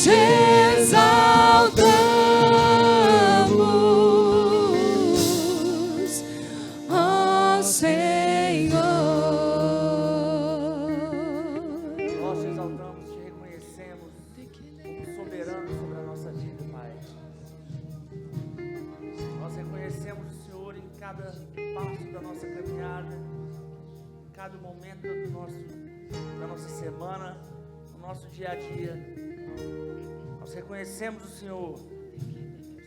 te exaltamos, ó Senhor. Nós te exaltamos, te reconhecemos como soberano sobre a nossa vida, Pai. Nós reconhecemos o Senhor em cada passo da nossa caminhada, em cada momento da nossa semana, no nosso dia a dia. Nós reconhecemos o Senhor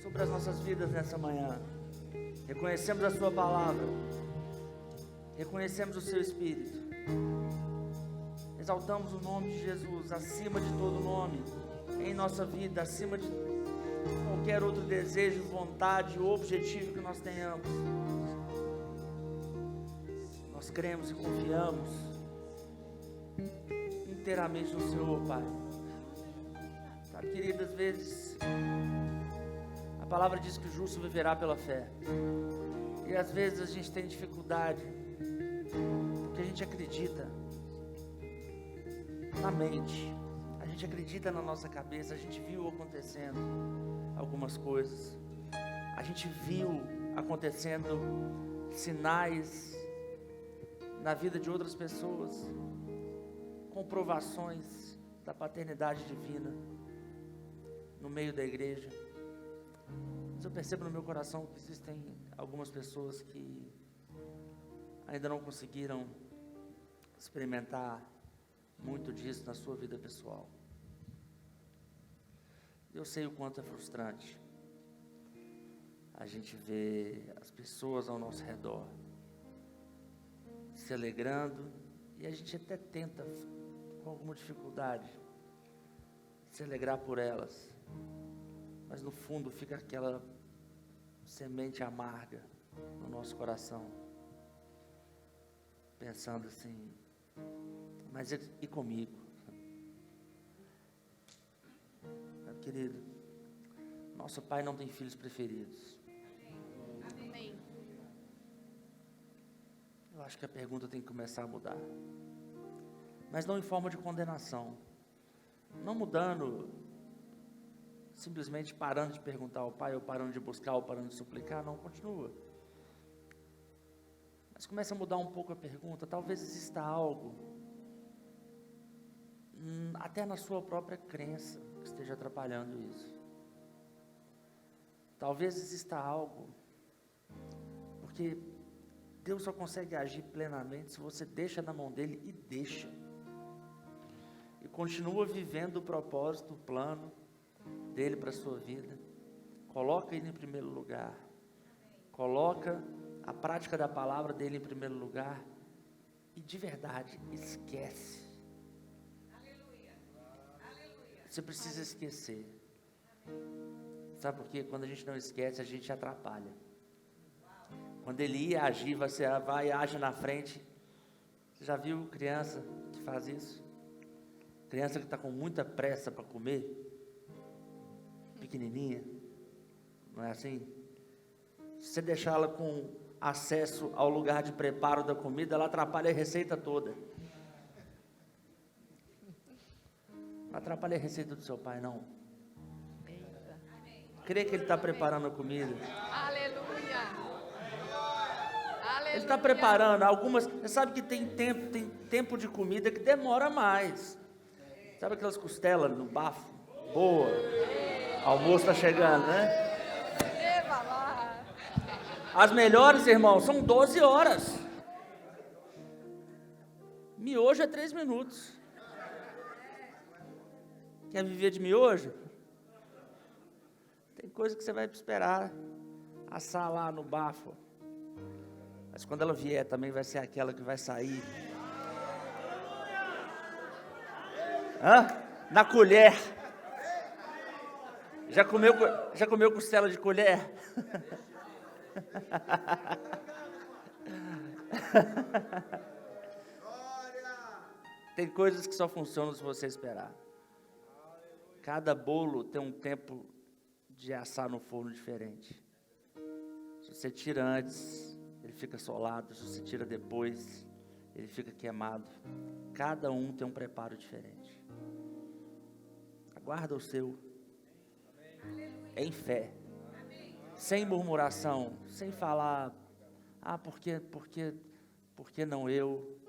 sobre as nossas vidas nessa manhã. Reconhecemos a sua palavra. Reconhecemos o seu Espírito. Exaltamos o nome de Jesus acima de todo nome em nossa vida, acima de qualquer outro desejo, vontade ou objetivo que nós tenhamos. Nós cremos e confiamos inteiramente no Senhor, Pai. Sabe, querido, às vezes a palavra diz que o justo viverá pela fé. E às vezes a gente tem dificuldade, porque a gente acredita na mente, a gente acredita na nossa cabeça, a gente viu acontecendo algumas coisas, a gente viu acontecendo sinais na vida de outras pessoas, comprovações da paternidade divina no meio da igreja. Mas eu percebo no meu coração que existem algumas pessoas que ainda não conseguiram experimentar muito disso na sua vida pessoal. Eu sei o quanto é frustrante a gente ver as pessoas ao nosso redor se alegrando, e a gente até tenta, com alguma dificuldade, se alegrar por elas, mas no fundo fica aquela semente amarga no nosso coração, pensando assim: mas e comigo? Meu querido, nosso Pai não tem filhos preferidos. Amém. Eu acho que a pergunta tem que começar a mudar, mas não em forma de condenação, não mudando, simplesmente parando de perguntar ao Pai, ou parando de buscar, ou parando de suplicar. Não, continua, mas começa a mudar um pouco a pergunta. Talvez exista algo, até na sua própria crença, que esteja atrapalhando isso. Talvez exista algo, porque Deus só consegue agir plenamente se você deixa na mão dele, e continua vivendo o propósito, o plano dele para a sua vida. Coloca ele em primeiro lugar, coloca a prática da palavra dele em primeiro lugar, e de verdade, esquece. Você precisa esquecer. Sabe por quê? Quando a gente não esquece, a gente atrapalha. Quando ele ia agir, você vai e age na frente. Você já viu criança que faz isso? Criança que está com muita pressa para comer, pequenininha, não é assim? Se você deixar ela com acesso ao lugar de preparo da comida, ela atrapalha a receita toda. Não atrapalha a receita do seu pai, não. Crê que ele está preparando a comida. Aleluia. Ele está preparando algumas. Você sabe que tem tempo de comida que demora mais. Sabe aquelas costelas no bafo? Boa. Almoço está chegando, né? As melhores, irmão, são 12 horas. Miojo é 3 minutos. Quer viver de miojo? Tem coisa que você vai esperar assar lá no bafo. Mas quando ela vier, também vai ser aquela que vai sair. Na colher. Já comeu costela de colher? Tem coisas que só funcionam se você esperar. Cada bolo tem um tempo de assar no forno diferente. Se você tira antes, ele fica solado. Se você tira depois, ele fica queimado. Cada um tem um preparo diferente. guarda o seu em fé, sem murmuração, sem falar, por que não eu?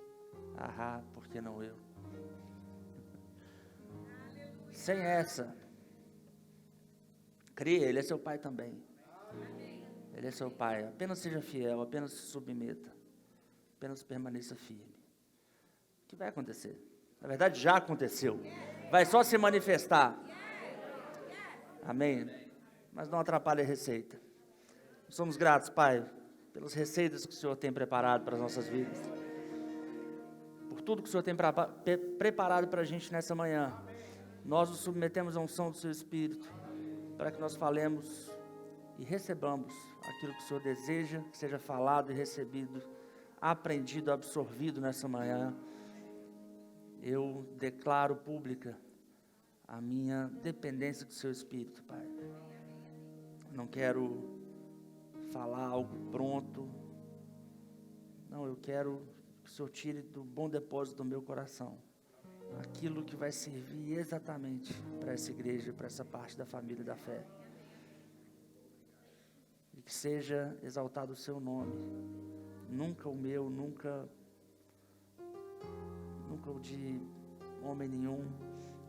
Por que não eu? Sem essa. Creia, Ele é seu Pai também. Ele é seu Pai. Apenas seja fiel, apenas se submeta, apenas permaneça firme. O que vai acontecer? Na verdade, já aconteceu. Vai só se manifestar. Amém? Mas não atrapalhe a receita. Somos gratos, Pai, pelas receitas que o Senhor tem preparado para as nossas vidas. Por tudo que o Senhor tem preparado para a gente nessa manhã. Nós nos submetemos à unção do Seu Espírito, para que nós falemos e recebamos aquilo que o Senhor deseja, que seja falado e recebido, aprendido, absorvido nessa manhã. Eu declaro pública a minha dependência do Seu Espírito, Pai. Não quero falar algo pronto. Não, eu quero que o Senhor tire do bom depósito do meu coração aquilo que vai servir exatamente para essa igreja, para essa parte da família da fé. E que seja exaltado o Seu nome. Nunca o meu, nunca o de homem nenhum.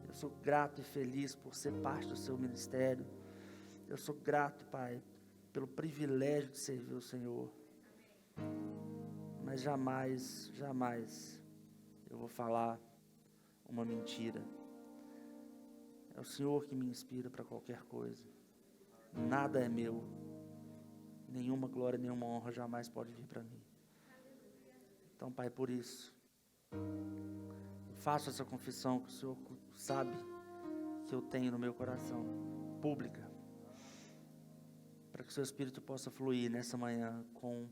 Eu sou grato e feliz por ser parte do Seu ministério. Eu sou grato, Pai, pelo privilégio de servir o Senhor. Mas jamais eu vou falar uma mentira. É o Senhor que me inspira para qualquer coisa. Nada é meu. Nenhuma glória, nenhuma honra jamais pode vir para mim. Então, Pai, por isso, faço essa confissão que o Senhor sabe que eu tenho no meu coração, pública, para que o Seu Espírito possa fluir nessa manhã com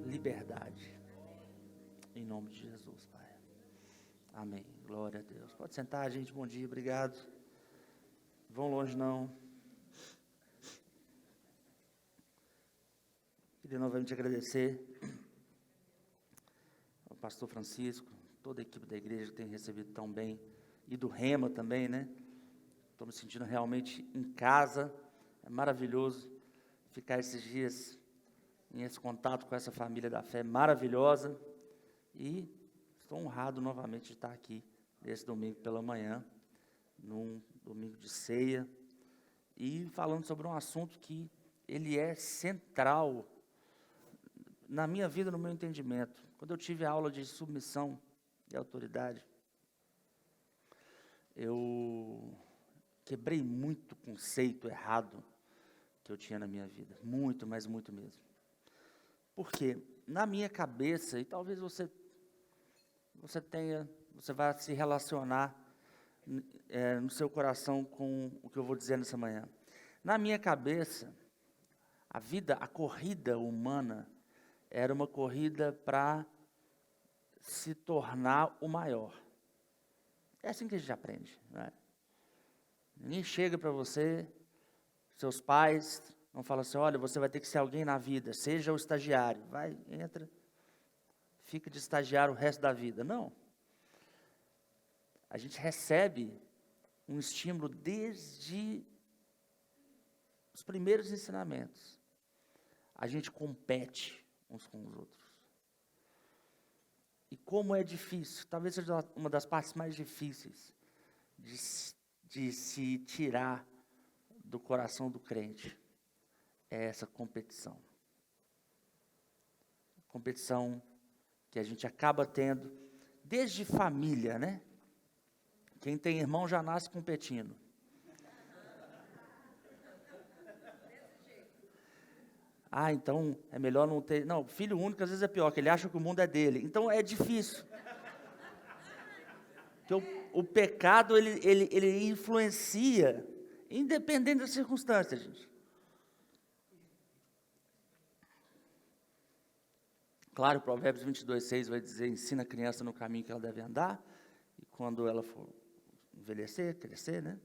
liberdade. Em nome de Jesus, Pai. Amém. Glória a Deus. Pode sentar, gente. Bom dia. Obrigado. Vão longe, não. Queria novamente agradecer ao pastor Francisco, toda a equipe da igreja que tem recebido tão bem, e do Rema também, né? Estou me sentindo realmente em casa. É maravilhoso ficar esses dias em esse contato com essa família da fé maravilhosa. E estou honrado novamente de estar aqui nesse domingo pela manhã, num domingo de ceia, e falando sobre um assunto que ele é central na minha vida, no meu entendimento. Quando eu tive a aula de submissão e autoridade, eu quebrei muito conceito errado que eu tinha na minha vida. Muito, mas muito mesmo. Porque na minha cabeça, e talvez você vai se relacionar no seu coração com o que eu vou dizer nessa manhã. Na minha cabeça, a corrida humana, era uma corrida para se tornar o maior. É assim que a gente aprende, né? Ninguém chega para você, seus pais não falam assim, olha, você vai ter que ser alguém na vida, seja o estagiário, vai, entra, fica de estagiário o resto da vida. Não. A gente recebe um estímulo desde os primeiros ensinamentos. A gente compete uns com os outros. E como é difícil, talvez seja uma das partes mais difíceis de se tirar do coração do crente, é essa competição. Competição que a gente acaba tendo desde família, né? Quem tem irmão já nasce competindo. Então é melhor não ter... Não, filho único às vezes é pior, que ele acha que o mundo é dele. Então é difícil. Porque o pecado, ele influencia, independente das circunstâncias, gente. Claro, Provérbios 22:6 vai dizer, ensina a criança no caminho que ela deve andar, e quando ela for envelhecer, crescer, né?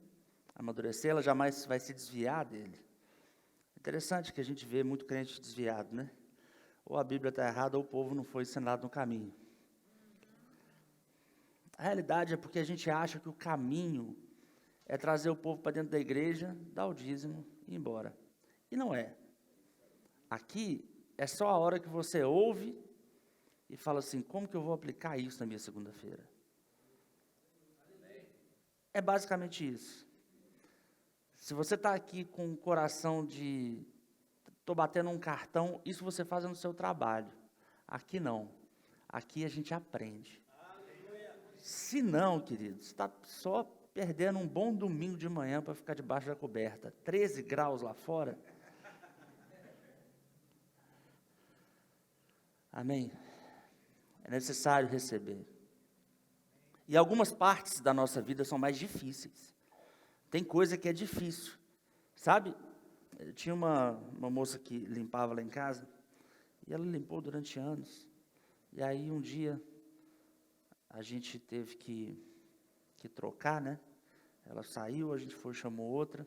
Amadurecer, ela jamais vai se desviar dele. Interessante que a gente vê muito crente desviado, né? Ou a Bíblia está errada, ou o povo não foi ensinado no caminho. A realidade é porque a gente acha que o caminho é trazer o povo para dentro da igreja, dar o dízimo e ir embora. E não é. Aqui é só a hora que você ouve e fala assim, como que eu vou aplicar isso na minha segunda-feira? É basicamente isso. Se você está aqui com o coração de, estou batendo um cartão, isso você faz no seu trabalho. Aqui não. Aqui a gente aprende. Se não, queridos, está só perdendo um bom domingo de manhã para ficar debaixo da coberta. 13 graus lá fora. Amém? É necessário receber. E algumas partes da nossa vida são mais difíceis. Tem coisa que é difícil. Sabe? Tinha uma moça que limpava lá em casa, e ela limpou durante anos. E aí um dia, a gente teve que trocar, né? Ela saiu, a gente foi, chamou outra.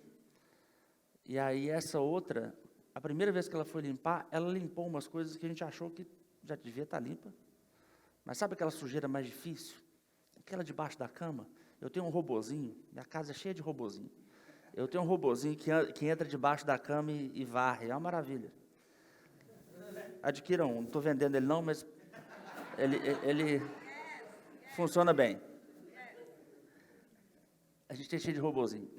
E aí essa outra, a primeira vez que ela foi limpar, ela limpou umas coisas que a gente achou que já devia estar limpa. Mas sabe aquela sujeira mais difícil? Aquela debaixo da cama. Eu tenho um robozinho, minha casa é cheia de robozinho. Eu tenho um robozinho que entra debaixo da cama e varre, é uma maravilha. Adquiram um, não estou vendendo ele não, mas ele funciona bem. A gente tem cheio de robozinho.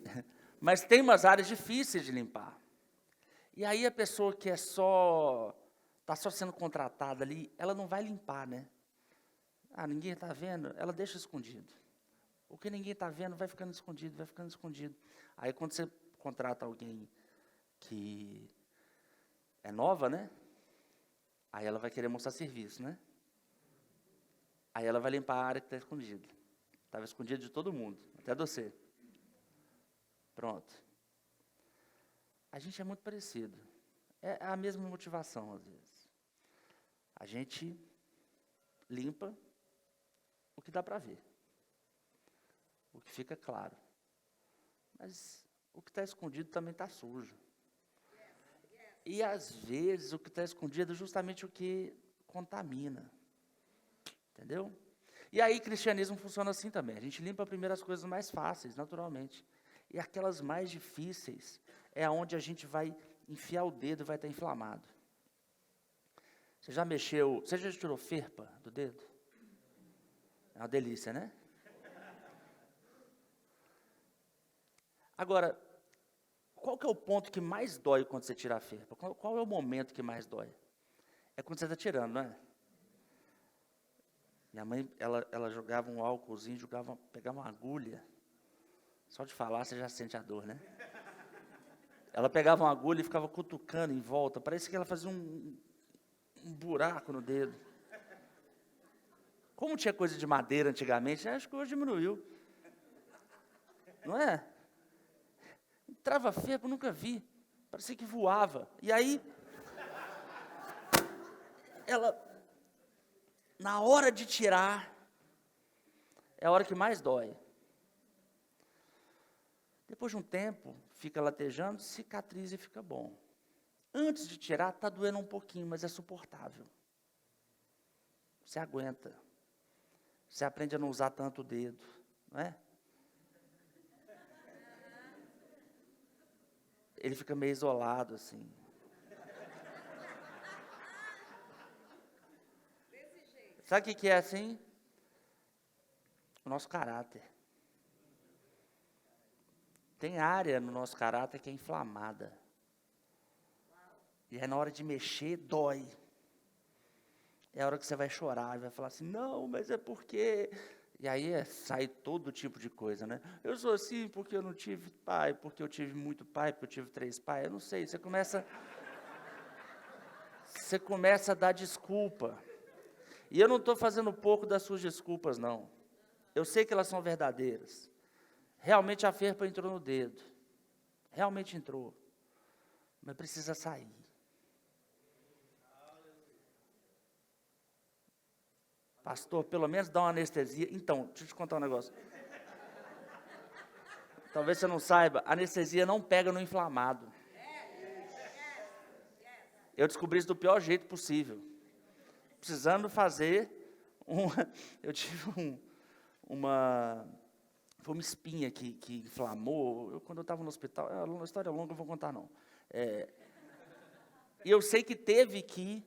Mas tem umas áreas difíceis de limpar. E aí a pessoa que está só sendo contratada ali, ela não vai limpar, né? Ah, ninguém está vendo, ela deixa escondido. O que ninguém está vendo vai ficando escondido, vai ficando escondido. Aí quando você contrata alguém que é nova, né? Aí ela vai querer mostrar serviço, né? Aí ela vai limpar a área que está escondida. Estava escondido de todo mundo, até de você. Pronto. A gente é muito parecido. É a mesma motivação, às vezes. A gente limpa o que dá para ver. O que fica claro. Mas o que está escondido também está sujo. E, às vezes, o que está escondido é justamente o que contamina. Entendeu? E aí, cristianismo funciona assim também. A gente limpa primeiro as coisas mais fáceis, naturalmente. E aquelas mais difíceis é onde a gente vai enfiar o dedo e vai estar inflamado. Você já tirou ferpa do dedo? É uma delícia, né? Agora, qual que é o ponto que mais dói quando você tira a ferpa? Qual é o momento que mais dói? É quando você está tirando, não é? Minha mãe, ela jogava um álcoolzinho, pegava uma agulha. Só de falar, você já sente a dor, né? Ela pegava uma agulha e ficava cutucando em volta. Parece que ela fazia um buraco no dedo. Como tinha coisa de madeira antigamente, acho que hoje diminuiu. Não é? Entrava ferpa, eu nunca vi. Parecia que voava. E aí, ela, na hora de tirar, é a hora que mais dói. Depois de um tempo, fica latejando, cicatriza e fica bom. Antes de tirar, está doendo um pouquinho, mas é suportável. Você aguenta. Você aprende a não usar tanto o dedo, não é? Ele fica meio isolado, assim. Sabe o que é assim? O nosso caráter. Tem área no nosso caráter que é inflamada. E aí na hora de mexer, dói. É a hora que você vai chorar e vai falar assim, não, mas é porque... E aí sai todo tipo de coisa, né? Eu sou assim porque eu não tive pai, porque eu tive muito pai, porque eu tive 3 pais, eu não sei. Você começa a dar desculpa. E eu não estou fazendo pouco das suas desculpas, não. Eu sei que elas são verdadeiras. Realmente a ferpa entrou no dedo. Realmente entrou. Mas precisa sair. Pastor, pelo menos dá uma anestesia. Então, deixa eu te contar um negócio. Talvez você não saiba, a anestesia não pega no inflamado. Eu descobri isso do pior jeito possível. Precisando fazer eu tive foi uma espinha que inflamou. Quando eu estava no hospital, é uma história longa, não vou contar não. E eu sei que teve que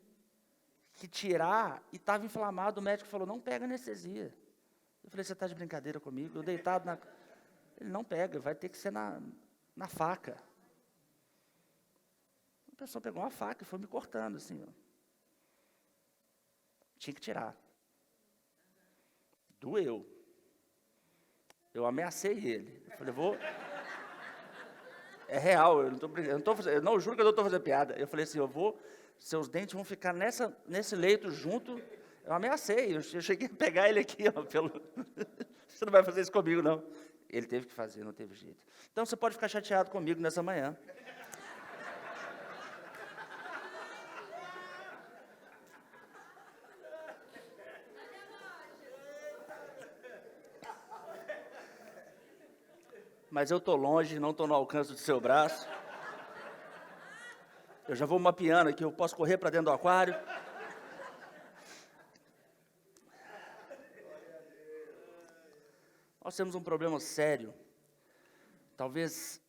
tirar e estava inflamado. O médico falou, não pega anestesia. Eu falei, você está de brincadeira comigo? Eu deitado na... Ele, não pega, vai ter que ser na faca. A pessoa pegou uma faca e foi me cortando, assim, ó. Tinha que tirar. Doeu. Eu ameacei ele. Eu falei, é real, eu não juro que eu não estou fazendo piada. Eu falei assim, seus dentes vão ficar nesse leito junto. Eu ameacei, eu cheguei a pegar ele aqui, ó, você não vai fazer isso comigo, não. Ele teve que fazer, não teve jeito. Então, você pode ficar chateado comigo nessa manhã. Mas eu estou longe, não estou no alcance do seu braço. Eu já vou mapeando aqui, eu posso correr para dentro do aquário. Nós temos um problema sério. Talvez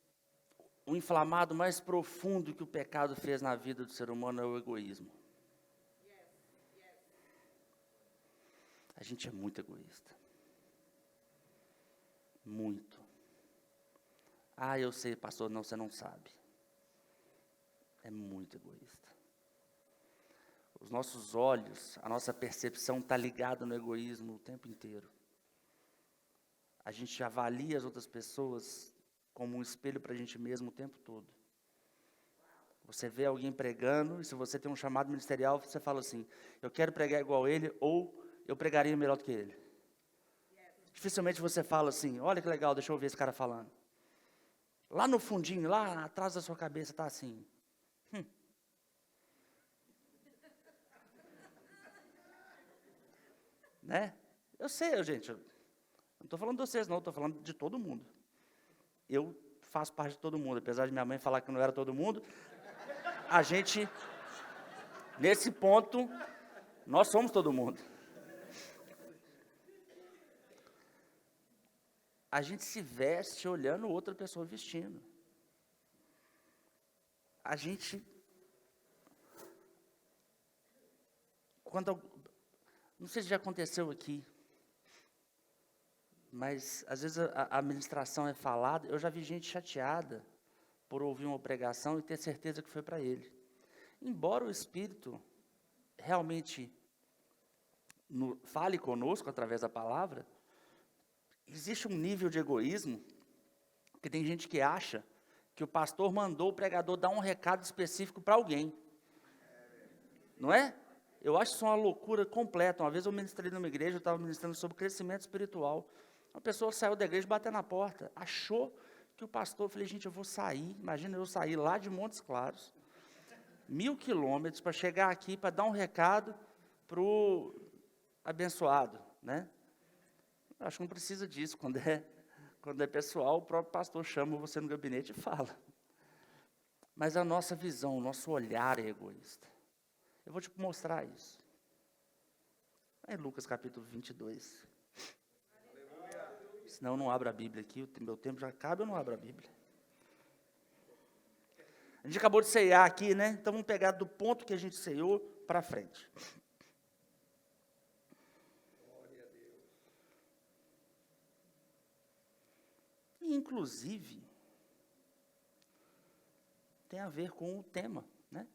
o inflamado mais profundo que o pecado fez na vida do ser humano é o egoísmo. A gente é muito egoísta. Muito. Ah, eu sei, pastor, não, você não sabe. É muito egoísta. Os nossos olhos, a nossa percepção está ligada no egoísmo o tempo inteiro. A gente avalia as outras pessoas como um espelho para a gente mesmo o tempo todo. Você vê alguém pregando, e se você tem um chamado ministerial, você fala assim, eu quero pregar igual ele, ou eu pregaria melhor do que ele. Dificilmente você fala assim, olha que legal, deixa eu ver esse cara falando. Lá no fundinho, lá atrás da sua cabeça está assim. Né? Eu sei, gente, eu não estou falando de vocês não, estou falando de todo mundo. Eu faço parte de todo mundo, apesar de minha mãe falar que não era todo mundo. A gente, nesse ponto, nós somos todo mundo. A gente se veste olhando outra pessoa vestindo. A gente, não sei se já aconteceu aqui, mas às vezes a ministração é falada, eu já vi gente chateada por ouvir uma pregação e ter certeza que foi para ele. Embora o Espírito realmente fale conosco através da palavra, existe um nível de egoísmo que tem gente que acha que o pastor mandou o pregador dar um recado específico para alguém. Não é? Eu acho isso uma loucura completa. Uma vez eu ministrei numa igreja, eu estava ministrando sobre crescimento espiritual. Uma pessoa saiu da igreja, bateu na porta, achou que o pastor, eu falei, gente, eu vou sair, imagina eu sair lá de Montes Claros, 1000 quilômetros para chegar aqui, para dar um recado para o abençoado, né? Acho que não precisa disso, quando é pessoal, o próprio pastor chama você no gabinete e fala. Mas a nossa visão, o nosso olhar é egoísta. Eu vou te mostrar isso. É Lucas capítulo 22. Senão eu não abro a Bíblia aqui, o meu tempo já acaba, eu não abro a Bíblia. A gente acabou de ceiar aqui, né? Então vamos pegar do ponto que a gente ceiou para frente. E, inclusive, tem a ver com o tema, né?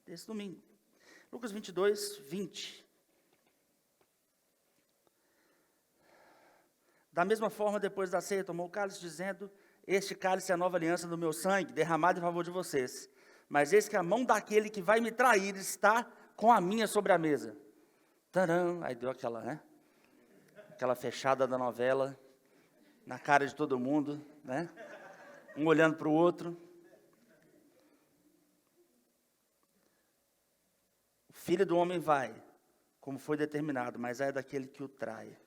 Desse domingo. Lucas 22, 20. Da mesma forma, depois da ceia, tomou o cálice, dizendo, este cálice é a nova aliança do meu sangue, derramado em favor de vocês. Mas eis que a mão daquele que vai me trair está com a minha sobre a mesa. Tcharam! Aí deu aquela, né? Aquela fechada da novela, na cara de todo mundo, né? Um olhando para o outro. O filho do homem vai, como foi determinado, mas é daquele que o trai.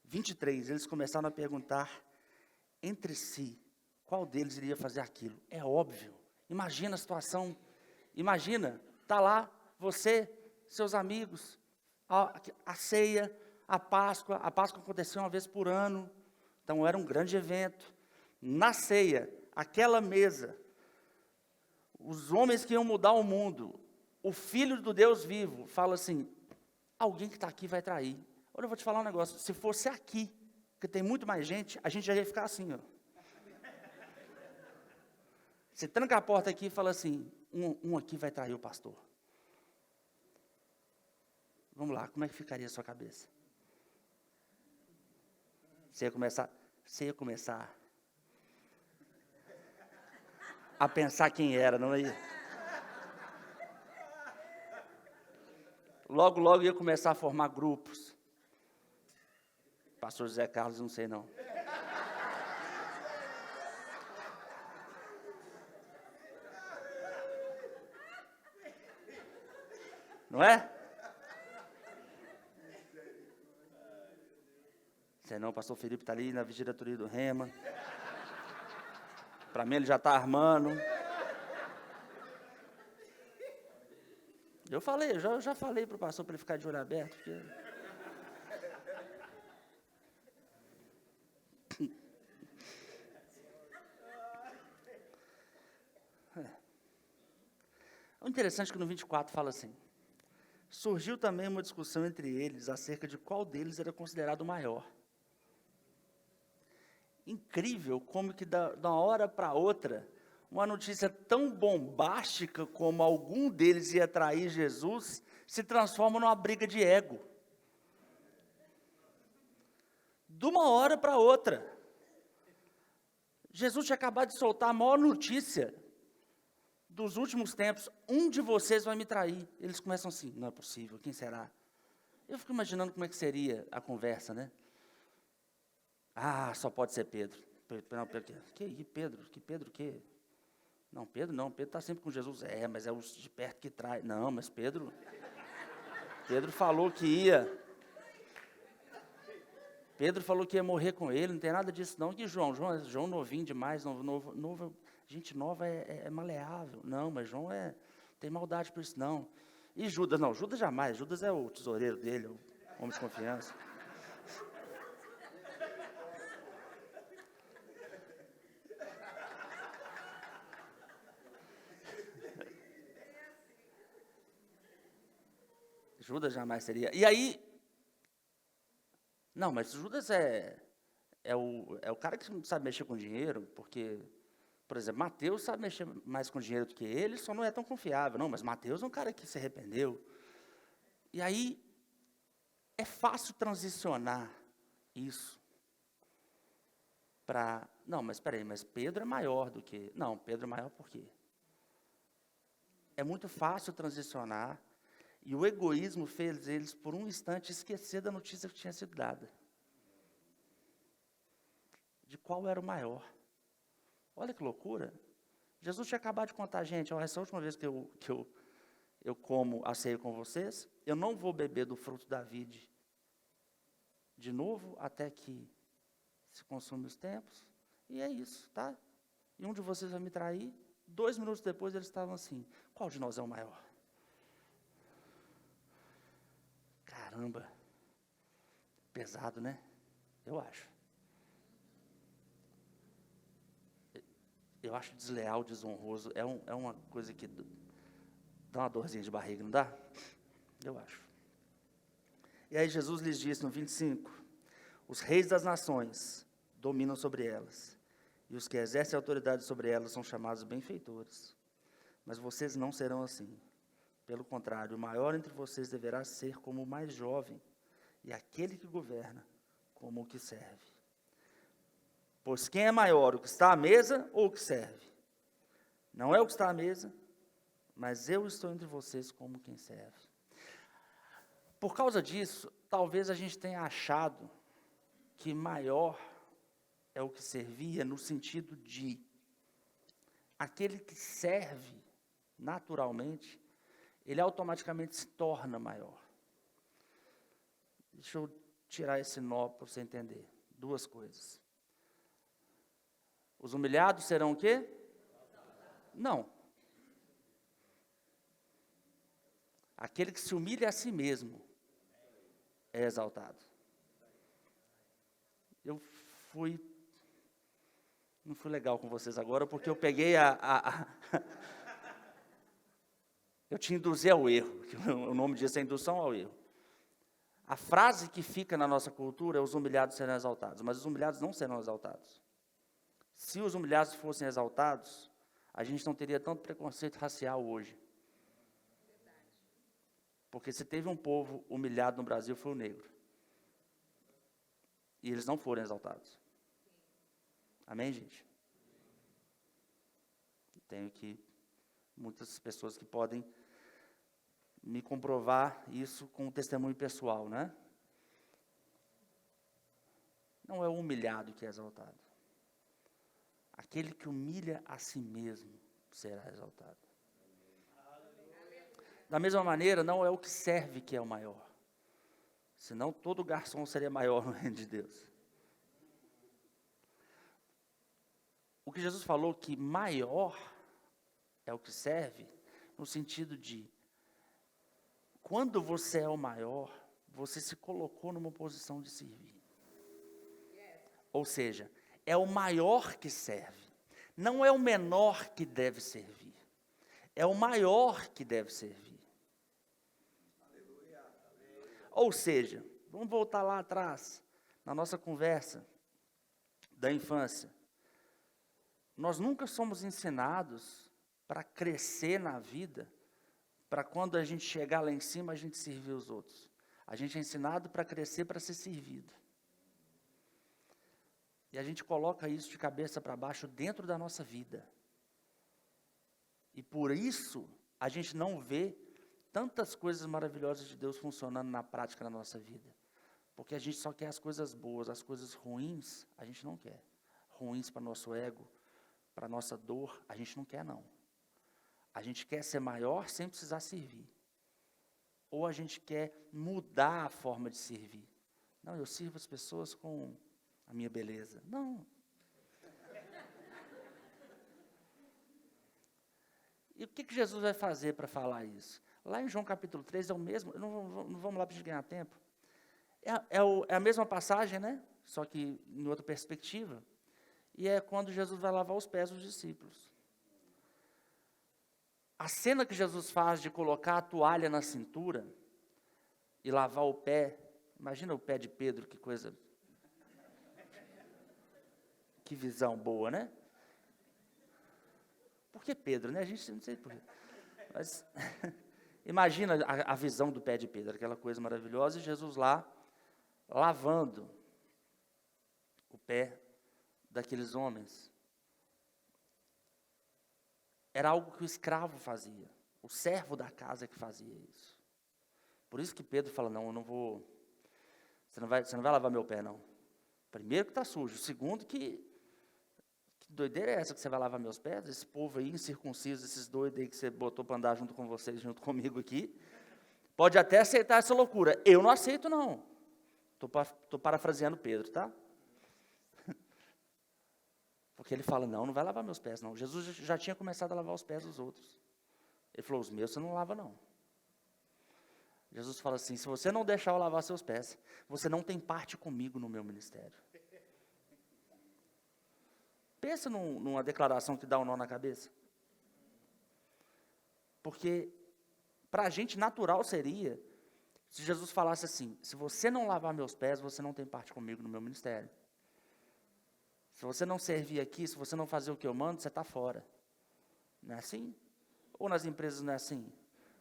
23, eles começaram a perguntar entre si, qual deles iria fazer aquilo? É óbvio, imagina a situação, imagina, está lá, você, seus amigos, a ceia, a Páscoa aconteceu uma vez por ano, Então era um grande evento. Na ceia, aquela mesa, os homens que iam mudar o mundo, o Filho do Deus vivo, fala assim, alguém que está aqui vai trair. Olha, eu vou te falar um negócio, se fosse aqui, que tem muito mais gente, a gente já ia ficar assim, ó. Você tranca a porta aqui e fala assim, um aqui vai trair o pastor. Vamos lá, como é que ficaria a sua cabeça? Você ia começar a pensar quem era, não ia? Logo, logo ia começar a formar grupos. Pastor José Carlos, não sei não. Não é? Sei não, o pastor Felipe está ali na vigilatoria do Rema. Para mim ele já está armando. Eu já falei para o pastor para ele ficar de olho aberto. Porque... O interessante é que no 24 fala assim, surgiu também uma discussão entre eles acerca de qual deles era considerado o maior. Incrível como que da uma hora para outra, uma notícia tão bombástica como algum deles ia trair Jesus, se transforma numa briga de ego. De uma hora para outra. Jesus tinha acabado de soltar a maior notícia dos últimos tempos, um de vocês vai me trair. Eles começam assim, não é possível, quem será? Eu fico imaginando como é que seria a conversa, né? Ah, só pode ser Pedro. Não, Pedro, que Pedro? Que Pedro o quê? Não, Pedro está sempre com Jesus. É, mas é os de perto que trai. Não, mas Pedro falou que ia. Pedro falou que ia morrer com ele, não tem nada disso não. Que João novinho demais, novo, gente nova é maleável. Não, mas João tem maldade por isso não. E Judas, não, Judas jamais, Judas é o tesoureiro dele, o homem de confiança. Judas jamais seria. E aí, não, mas Judas é o cara que não sabe mexer com dinheiro, porque, por exemplo, Mateus sabe mexer mais com dinheiro do que ele, só não é tão confiável. Não, mas Mateus é um cara que se arrependeu. E aí, é fácil transicionar isso para, não, mas espera aí, mas Pedro é maior do que, não, Pedro é maior por quê? É muito fácil transicionar, e o egoísmo fez eles, por um instante, esquecer da notícia que tinha sido dada. De qual era o maior. Olha que loucura. Jesus tinha acabado de contar, gente, essa última vez que eu como a ceia com vocês, eu não vou beber do fruto da vide de novo, até que se consume os tempos. E é isso, tá? E um de vocês vai me trair. 2 minutos depois, eles estavam assim, qual de nós é o maior? Caramba, pesado, né? Eu acho. Eu acho desleal, desonroso, é uma coisa que dá uma dorzinha de barriga, não dá? Eu acho. E aí Jesus lhes disse no 25, os reis das nações dominam sobre elas, e os que exercem autoridade sobre elas são chamados benfeitores. Mas vocês não serão assim. Pelo contrário, o maior entre vocês deverá ser como o mais jovem, e aquele que governa como o que serve. Pois quem é maior, o que está à mesa ou o que serve? Não é o que está à mesa, mas eu estou entre vocês como quem serve. Por causa disso, talvez a gente tenha achado que maior é o que servia no sentido de aquele que serve naturalmente, ele automaticamente se torna maior. Deixa eu tirar esse nó para você entender. 2 coisas. Os humilhados serão o quê? Não. Aquele que se humilha a si mesmo é exaltado. Eu não fui legal com vocês agora, porque eu peguei eu te induzi ao erro, que o nome disso é indução ao erro. A frase que fica na nossa cultura é os humilhados serão exaltados, mas os humilhados não serão exaltados. Se os humilhados fossem exaltados, a gente não teria tanto preconceito racial hoje. Porque se teve um povo humilhado no Brasil, foi o negro. E eles não foram exaltados. Amém, gente? Tenho aqui muitas pessoas que podem me comprovar isso com um testemunho pessoal, né? Não é o humilhado que é exaltado. Aquele que humilha a si mesmo será exaltado. Da mesma maneira, não é o que serve que é o maior. Senão todo garçom seria maior no reino de Deus. O que Jesus falou que maior é o que serve, no sentido de, quando você é o maior, você se colocou numa posição de servir. Ou seja, é o maior que serve. Não é o menor que deve servir. É o maior que deve servir. Ou seja, vamos voltar lá atrás, na nossa conversa da infância. Nós nunca somos ensinados para crescer na vida, para quando a gente chegar lá em cima, a gente servir os outros. A gente é ensinado para crescer, para ser servido. E a gente coloca isso de cabeça para baixo dentro da nossa vida. E por isso, a gente não vê tantas coisas maravilhosas de Deus funcionando na prática na nossa vida. Porque a gente só quer as coisas boas, as coisas ruins, a gente não quer. Ruins para nosso ego, para nossa dor, a gente não quer não. A gente quer ser maior sem precisar servir. Ou a gente quer mudar a forma de servir. Não, eu sirvo as pessoas com a minha beleza. Não. E o que Jesus vai fazer para falar isso? Lá em João capítulo 3 é o mesmo, não vamos lá para a gente ganhar tempo. É a mesma passagem, né? Só que em outra perspectiva. E é quando Jesus vai lavar os pés dos discípulos. A cena que Jesus faz de colocar a toalha na cintura e lavar o pé, imagina o pé de Pedro, que coisa, que visão boa, né? Por que Pedro, né? A gente não sei por quê. Mas imagina a visão do pé de Pedro, aquela coisa maravilhosa, e Jesus lá, lavando o pé daqueles homens. Era algo que o escravo fazia, o servo da casa que fazia isso. Por isso que Pedro fala, não, eu não vou, você não vai lavar meu pé, não. Primeiro que está sujo, segundo que doideira é essa que você vai lavar meus pés? Esse povo aí, incircunciso, esses doidos aí que você botou para andar junto com vocês, junto comigo aqui, pode até aceitar essa loucura. Eu não aceito, não. Estou parafraseando Pedro, tá? Porque ele fala, não vai lavar meus pés, não. Jesus já tinha começado a lavar os pés dos outros. Ele falou, os meus você não lava, não. Jesus fala assim, se você não deixar eu lavar seus pés, você não tem parte comigo no meu ministério. Pensa numa declaração que dá um nó na cabeça. Porque, para a gente, natural seria, se Jesus falasse assim, se você não lavar meus pés, você não tem parte comigo no meu ministério. Se você não servir aqui, se você não fazer o que eu mando, você está fora. Não é assim? Ou nas empresas não é assim?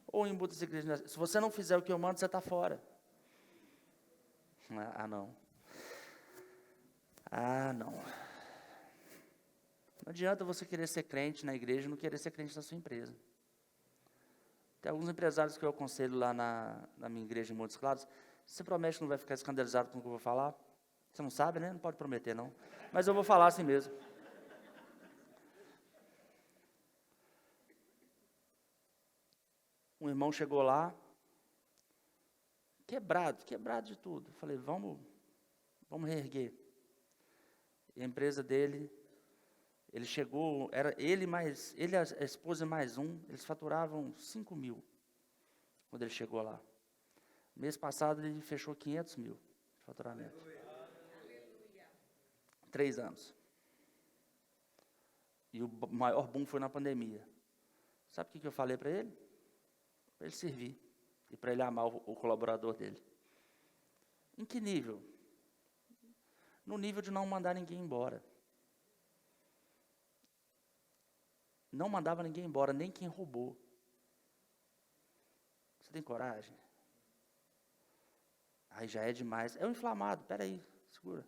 Ou em muitas igrejas não é assim? Se você não fizer o que eu mando, você está fora. Ah, não. Ah, não. Não adianta você querer ser crente na igreja e não querer ser crente na sua empresa. Tem alguns empresários que eu aconselho lá na minha igreja em Montes Claros. Você promete que não vai ficar escandalizado com o que eu vou falar? Você não sabe, né? Não pode prometer, não. Mas eu vou falar assim mesmo. Um irmão chegou lá, quebrado de tudo. Eu falei, vamos reerguer. E a empresa dele, ele chegou, era ele e a esposa mais um, eles faturavam 5 mil, quando ele chegou lá. Mês passado ele fechou 500 mil de faturamento. 3 anos. E o maior boom foi na pandemia. Sabe o que eu falei para ele? Para ele servir. E para ele amar o colaborador dele. Em que nível? No nível de não mandar ninguém embora. Não mandava ninguém embora, nem quem roubou. Você tem coragem? Aí já é demais. É o inflamado, peraí, segura.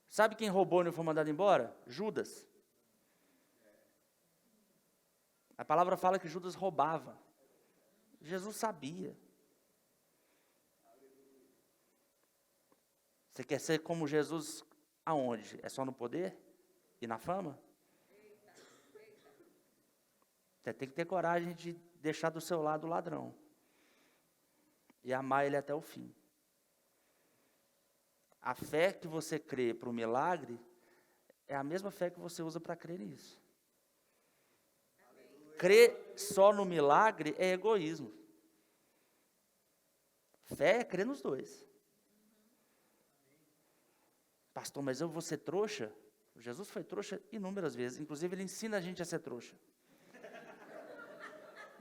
Sabe quem roubou e não foi mandado embora? Judas. A palavra fala que Judas roubava. Jesus sabia. Você quer ser como Jesus aonde? É só no poder e na fama? Você tem que ter coragem de deixar do seu lado o ladrão. E amar ele até o fim. A fé que você crê para o milagre é a mesma fé que você usa para crer nisso. Crer só no milagre é egoísmo. Fé é crer nos dois. Pastor, mas eu vou ser trouxa? Jesus foi trouxa inúmeras vezes. Inclusive, ele ensina a gente a ser trouxa.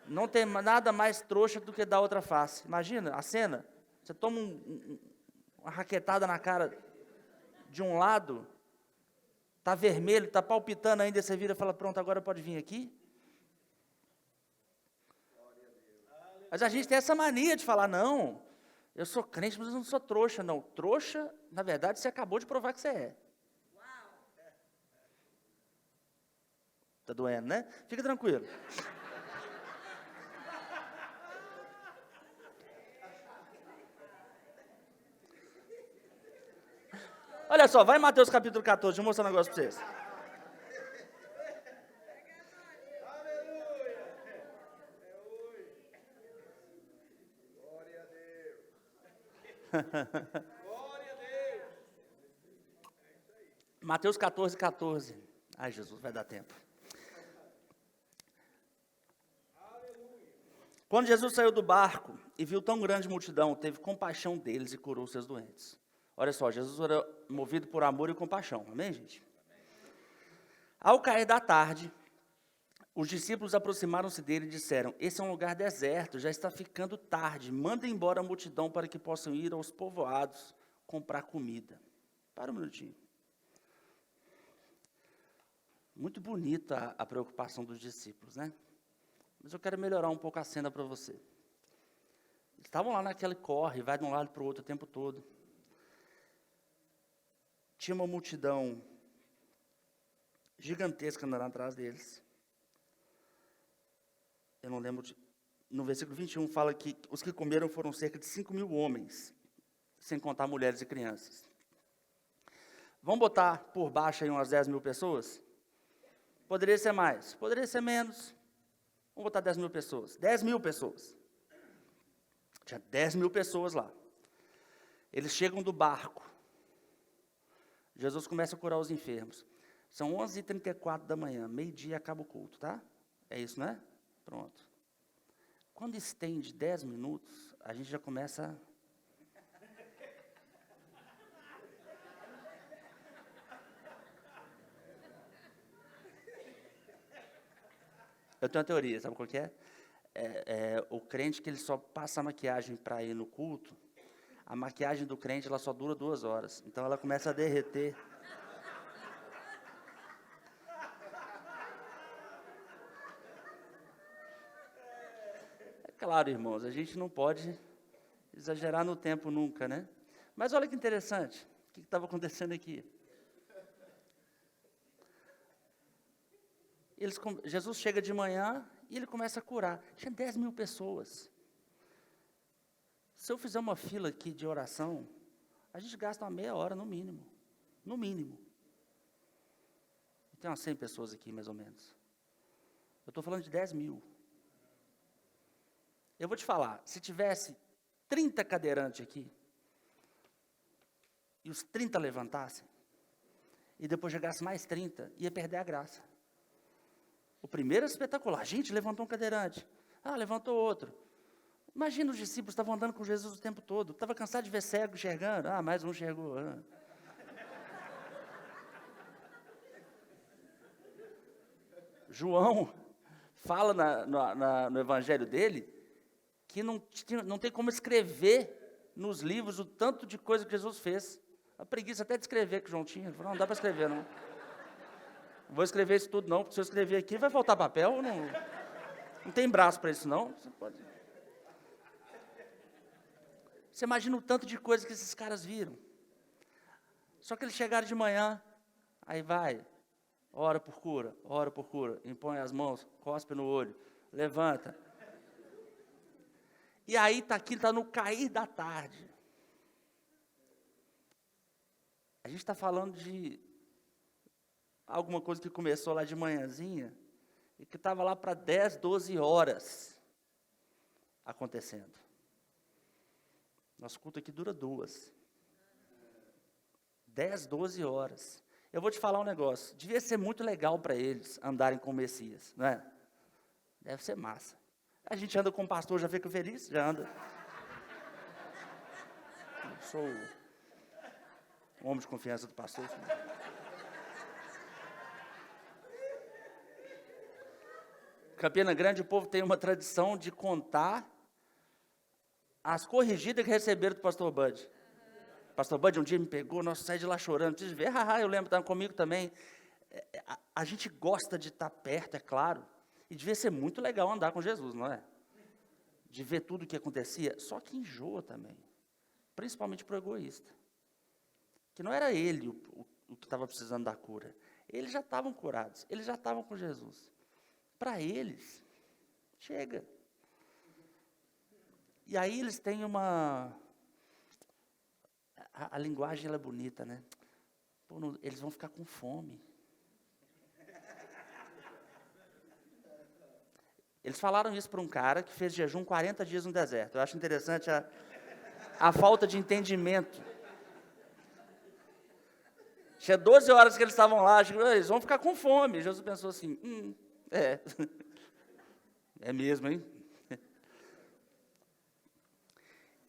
Não tem nada mais trouxa do que dar outra face. Imagina a cena. Você toma uma raquetada na cara de um lado, está vermelho, está palpitando ainda, você vira e fala, pronto, agora pode vir aqui? Mas a gente tem essa mania de falar, não, eu sou crente, mas eu não sou trouxa. Não, trouxa, na verdade, você acabou de provar que você é. Está doendo, né? Fica tranquilo. Olha só, vai em Mateus capítulo 14, deixa eu mostrar um negócio para vocês. Mateus 14, 14. Ai, Jesus, vai dar tempo. Quando Jesus saiu do barco e viu tão grande multidão, teve compaixão deles e curou seus doentes. Olha só, Jesus era movido por amor e compaixão. Amém, gente? Ao cair da tarde, os discípulos aproximaram-se dele e disseram, esse é um lugar deserto, já está ficando tarde, manda embora a multidão para que possam ir aos povoados comprar comida. Para um minutinho. Muito bonita a preocupação dos discípulos, né? Mas eu quero melhorar um pouco a cena para você. Eles estavam lá naquele corre, vai de um lado para o outro o tempo todo. Tinha uma multidão gigantesca andando atrás deles. Eu não lembro, no versículo 21 fala que os que comeram foram cerca de 5.000 homens, sem contar mulheres e crianças. Vamos botar por baixo aí umas 10.000 pessoas? Poderia ser mais, poderia ser menos. Vamos botar 10.000 pessoas. 10.000 pessoas. Tinha 10.000 pessoas lá. Eles chegam do barco. Jesus começa a curar os enfermos. São 11h34 da manhã, meio-dia acaba o culto, tá? É isso, né? Pronto. Quando estende 10 minutos, a gente já começa... Eu tenho uma teoria, sabe qual que é? O crente que ele só passa a maquiagem para ir no culto, a maquiagem do crente ela só dura 2 horas. Então ela começa a derreter. É claro, irmãos, a gente não pode exagerar no tempo nunca, né? Mas olha que interessante, o que estava acontecendo aqui? Jesus chega de manhã e ele começa a curar. Tinha 10.000 pessoas. Se eu fizer uma fila aqui de oração, a gente gasta uma meia hora no mínimo. No mínimo. Tem umas 100 pessoas aqui, mais ou menos. Eu estou falando de 10.000. Eu vou te falar, se tivesse 30 cadeirantes aqui, e os 30 levantassem, e depois chegasse mais 30, ia perder a graça. O primeiro é espetacular. Gente, levantou um cadeirante. Ah, levantou outro. Imagina os discípulos estavam andando com Jesus o tempo todo. Estava cansado de ver cego enxergando. Ah, mais um enxergou. João fala no evangelho dele que não tem como escrever nos livros o tanto de coisa que Jesus fez. A preguiça até de escrever que João tinha. Ele falou, não dá para escrever, não. Não vou escrever isso tudo, não, porque se eu escrever aqui vai faltar papel. Não tem braço para isso, não. Você imagina o tanto de coisa que esses caras viram. Só que eles chegaram de manhã, aí vai, ora por cura, impõe as mãos, cospe no olho, levanta. E aí está no cair da tarde. A gente está falando de alguma coisa que começou lá de manhãzinha e que estava lá para 10, 12 horas acontecendo. Nosso culto aqui dura 2. 10, 12 horas. Eu vou te falar um negócio. Devia ser muito legal para eles andarem com o Messias, não é? Deve ser massa. A gente anda com o pastor, já fica feliz? Já anda. Eu sou o homem de confiança do pastor. Campina Grande, o povo tem uma tradição de contar as corrigidas que receberam do pastor Bud. Pastor Bud um dia me pegou, nós saímos de lá chorando, preciso ver, eu lembro, estava comigo também. A gente gosta de estar perto, é claro, e devia ser muito legal andar com Jesus, não é? De ver tudo o que acontecia, só que enjoa também, principalmente para o egoísta. Que não era ele o que estava precisando da cura, eles já estavam curados, eles já estavam com Jesus. Para eles, chega. E aí eles têm uma... A linguagem ela é bonita, né? Pô, eles vão ficar com fome. Eles falaram isso para um cara que fez jejum 40 dias no deserto. Eu acho interessante a falta de entendimento. Tinha 12 horas que eles estavam lá, eles vão ficar com fome. Jesus pensou assim, é mesmo, hein?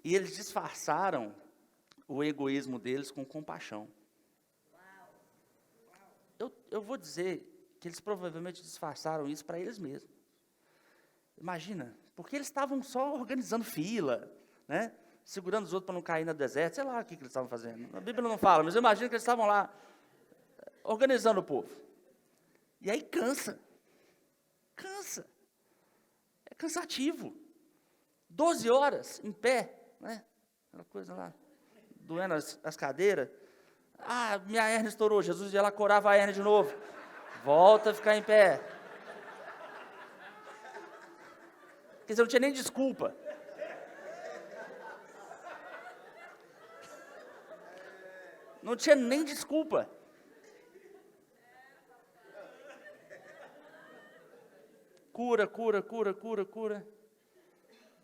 E eles disfarçaram o egoísmo deles com compaixão. Eu vou dizer que eles provavelmente disfarçaram isso para eles mesmos. Imagina, porque eles estavam só organizando fila, né? Segurando os outros para não cair no deserto, sei lá o que eles estavam fazendo. A Bíblia não fala, mas eu imagino que eles estavam lá organizando o povo. E aí cansa. É cansativo. 12 horas em pé, né? Aquela coisa lá, doendo as cadeiras. Minha hérnia estourou. Jesus ia lá, curava a hérnia de novo. Volta a ficar em pé. Quer dizer, não tinha nem desculpa. Não tinha nem desculpa. Cura.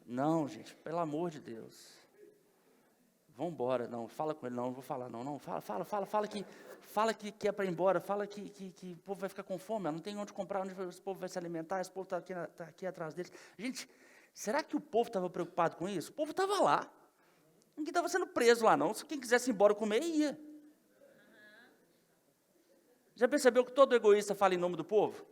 Não, gente, pelo amor de Deus. Vamos embora, não, fala com ele, não vou falar, não, fala que é para ir embora, fala que o povo vai ficar com fome, não tem onde comprar, onde esse povo vai se alimentar, esse povo está aqui atrás deles. Gente, será que o povo estava preocupado com isso? O povo estava lá, ninguém estava sendo preso lá não, se quem quisesse ir embora comer, ia. Já percebeu que todo egoísta fala em nome do povo?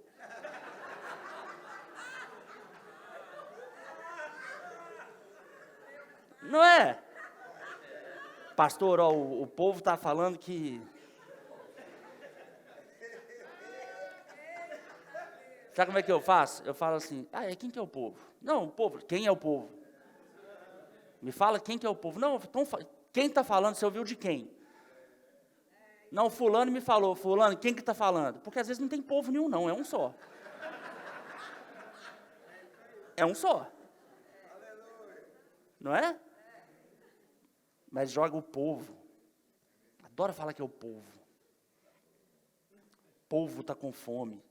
Não é? Pastor, o povo está falando que... Sabe como é que eu faço? Eu falo assim, quem que é o povo? Não, o povo, quem é o povo? Me fala quem que é o povo. Não, então, quem está falando, você ouviu de quem? Não, fulano me falou, fulano, quem que está falando? Porque às vezes não tem povo nenhum não, é um só. É um só. Não é? Mas joga o povo. Adora falar que é o povo. O povo está com fome.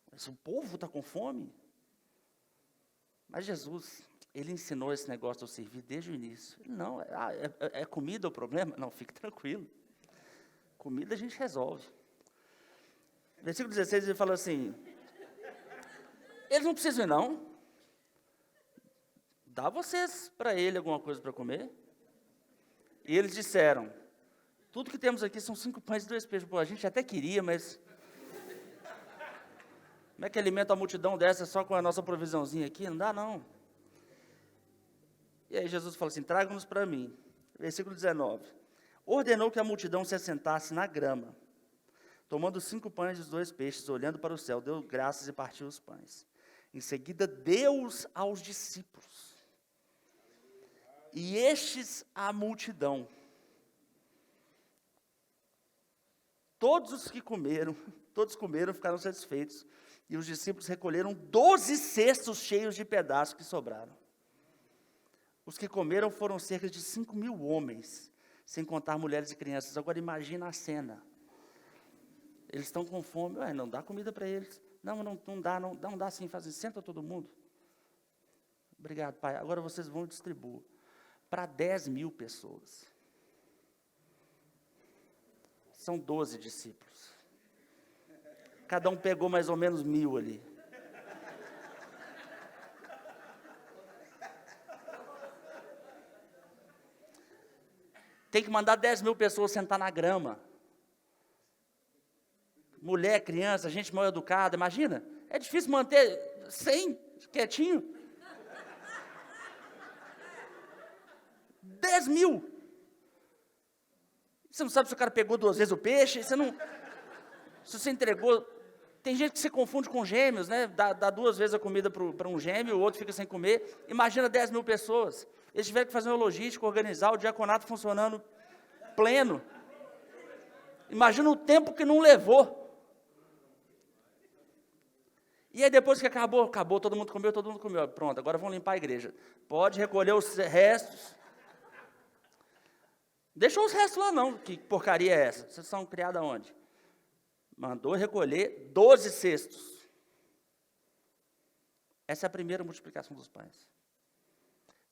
Mas o povo está com fome? Mas Jesus, ele ensinou esse negócio de servir desde o início. Não, é comida o problema? Não, fique tranquilo. Comida a gente resolve. Versículo 16, ele fala assim, eles não precisam ir não. Dá vocês para ele alguma coisa para comer. E eles disseram, tudo que temos aqui são 5 pães e 2 peixes. Pô, a gente até queria, mas Como é que alimenta uma multidão dessa só com a nossa provisãozinha aqui? Não dá, não. E aí Jesus falou assim, tragam-nos para mim. Versículo 19. Ordenou que a multidão se assentasse na grama. Tomando 5 pães e os 2 peixes, olhando para o céu, deu graças e partiu os pães. Em seguida, deu-os aos discípulos. E estes a multidão. Todos os que comeram, todos comeram, ficaram satisfeitos. E os discípulos recolheram 12 cestos cheios de pedaços que sobraram. Os que comeram foram cerca de 5.000 homens, sem contar mulheres e crianças. Agora imagina a cena. Eles estão com fome, não dá comida para eles. Não dá assim, fazem, senta todo mundo. Obrigado, pai. Agora vocês vão distribuir para 10.000 pessoas. São 12 discípulos. Cada um pegou mais ou menos 1.000 ali. Tem que mandar 10.000 pessoas sentar na grama. Mulher, criança, gente mal educada, imagina. É difícil manter 100 quietinho. 10.000. Você não sabe se o cara pegou 2 vezes o peixe, se você entregou. Tem gente que se confunde com gêmeos, né? Dá 2 vezes a comida para um gêmeo, o outro fica sem comer. Imagina 10.000 pessoas. Eles tiveram que fazer uma logística, organizar, o diaconato funcionando pleno. Imagina o tempo que não levou. E aí depois que acabou, todo mundo comeu. Pronto, agora vamos limpar a igreja. Pode recolher os restos. Deixou os restos lá não, que porcaria é essa? Vocês são criados aonde? Mandou recolher 12 cestos. Essa é a primeira multiplicação dos pães.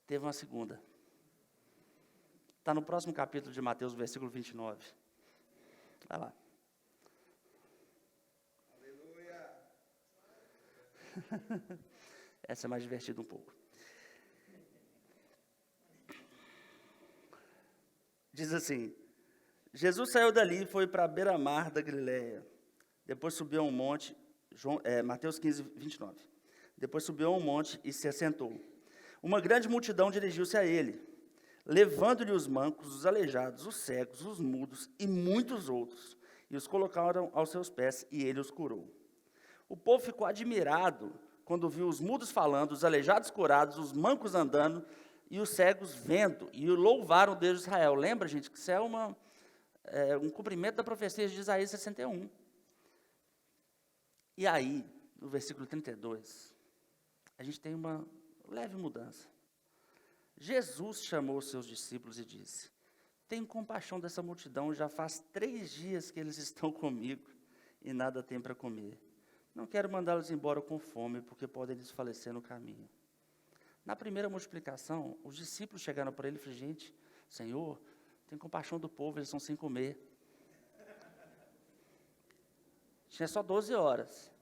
Teve uma segunda. Está no próximo capítulo de Mateus, versículo 29. Vai lá. Aleluia. Essa é mais divertida um pouco. Diz assim, Jesus saiu dali e foi para a beira-mar da Galileia. Depois subiu a um monte, Mateus 15, 29. Depois subiu a um monte e se assentou. Uma grande multidão dirigiu-se a ele, levando-lhe os mancos, os aleijados, os cegos, os mudos e muitos outros, e os colocaram aos seus pés, e ele os curou. O povo ficou admirado quando viu os mudos falando, os aleijados curados, os mancos andando, e os cegos vendo, e louvaram o Deus de Israel. Lembra, gente, que isso é um cumprimento da profecia de Isaías 61. E aí, no versículo 32, a gente tem uma leve mudança. Jesus chamou os seus discípulos e disse, tenho compaixão dessa multidão, já faz 3 dias que eles estão comigo e nada têm para comer. Não quero mandá-los embora com fome, porque podem desfalecer no caminho. Na primeira multiplicação, os discípulos chegaram para ele e falaram, gente, Senhor, tem compaixão do povo, eles estão sem comer. Tinha só 12 horas.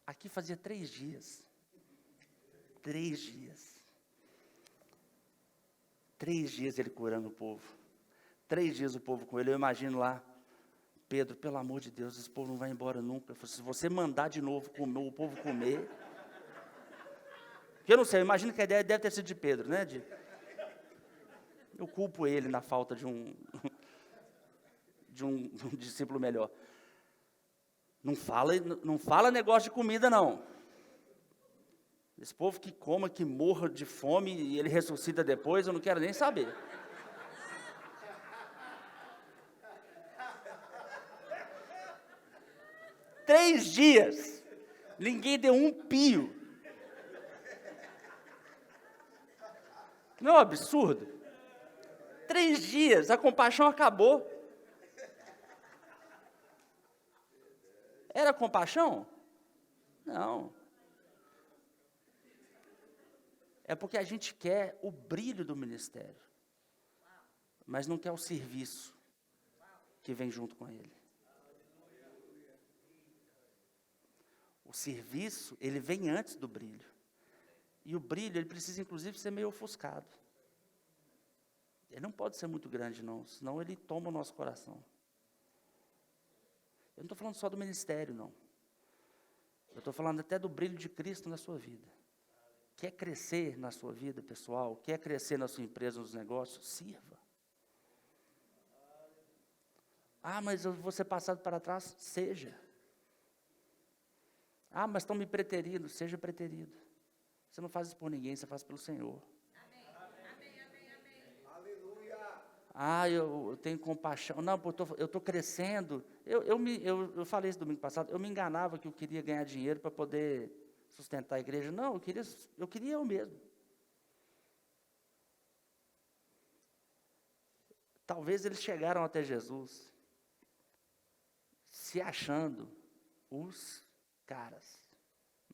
Aqui fazia 3 dias. 3 dias. 3 dias ele curando o povo. 3 dias o povo com ele. Eu imagino lá, Pedro, pelo amor de Deus, esse povo não vai embora nunca. Se você mandar de novo o povo comer... Eu não sei, eu imagino que a ideia deve ter sido de Pedro, né? Eu culpo ele na falta de um discípulo melhor. Não fala negócio de comida, não. Esse povo que coma, que morra de fome e ele ressuscita depois, eu não quero nem saber. Três dias, ninguém deu um pio. Não é um absurdo? 3 dias, a compaixão acabou. Era compaixão? Não. É porque a gente quer o brilho do ministério, mas não quer o serviço que vem junto com ele. O serviço, ele vem antes do brilho. E o brilho, ele precisa, inclusive, ser meio ofuscado. Ele não pode ser muito grande, não, senão ele toma o nosso coração. Eu não estou falando só do ministério, não. estou falando até do brilho de Cristo na sua vida. Quer crescer na sua vida pessoal? Quer crescer na sua empresa, nos negócios? Sirva. Ah, mas eu vou ser passado para trás? Seja. Ah, mas estão me preterindo? Seja preterido. Você não faz isso por ninguém, você faz pelo Senhor. Ah, eu tenho compaixão. Não, eu estou crescendo. Eu falei isso domingo passado. Eu me enganava que eu queria ganhar dinheiro para poder sustentar a igreja. Não, eu queria eu mesmo. Talvez eles chegaram até Jesus se achando os caras.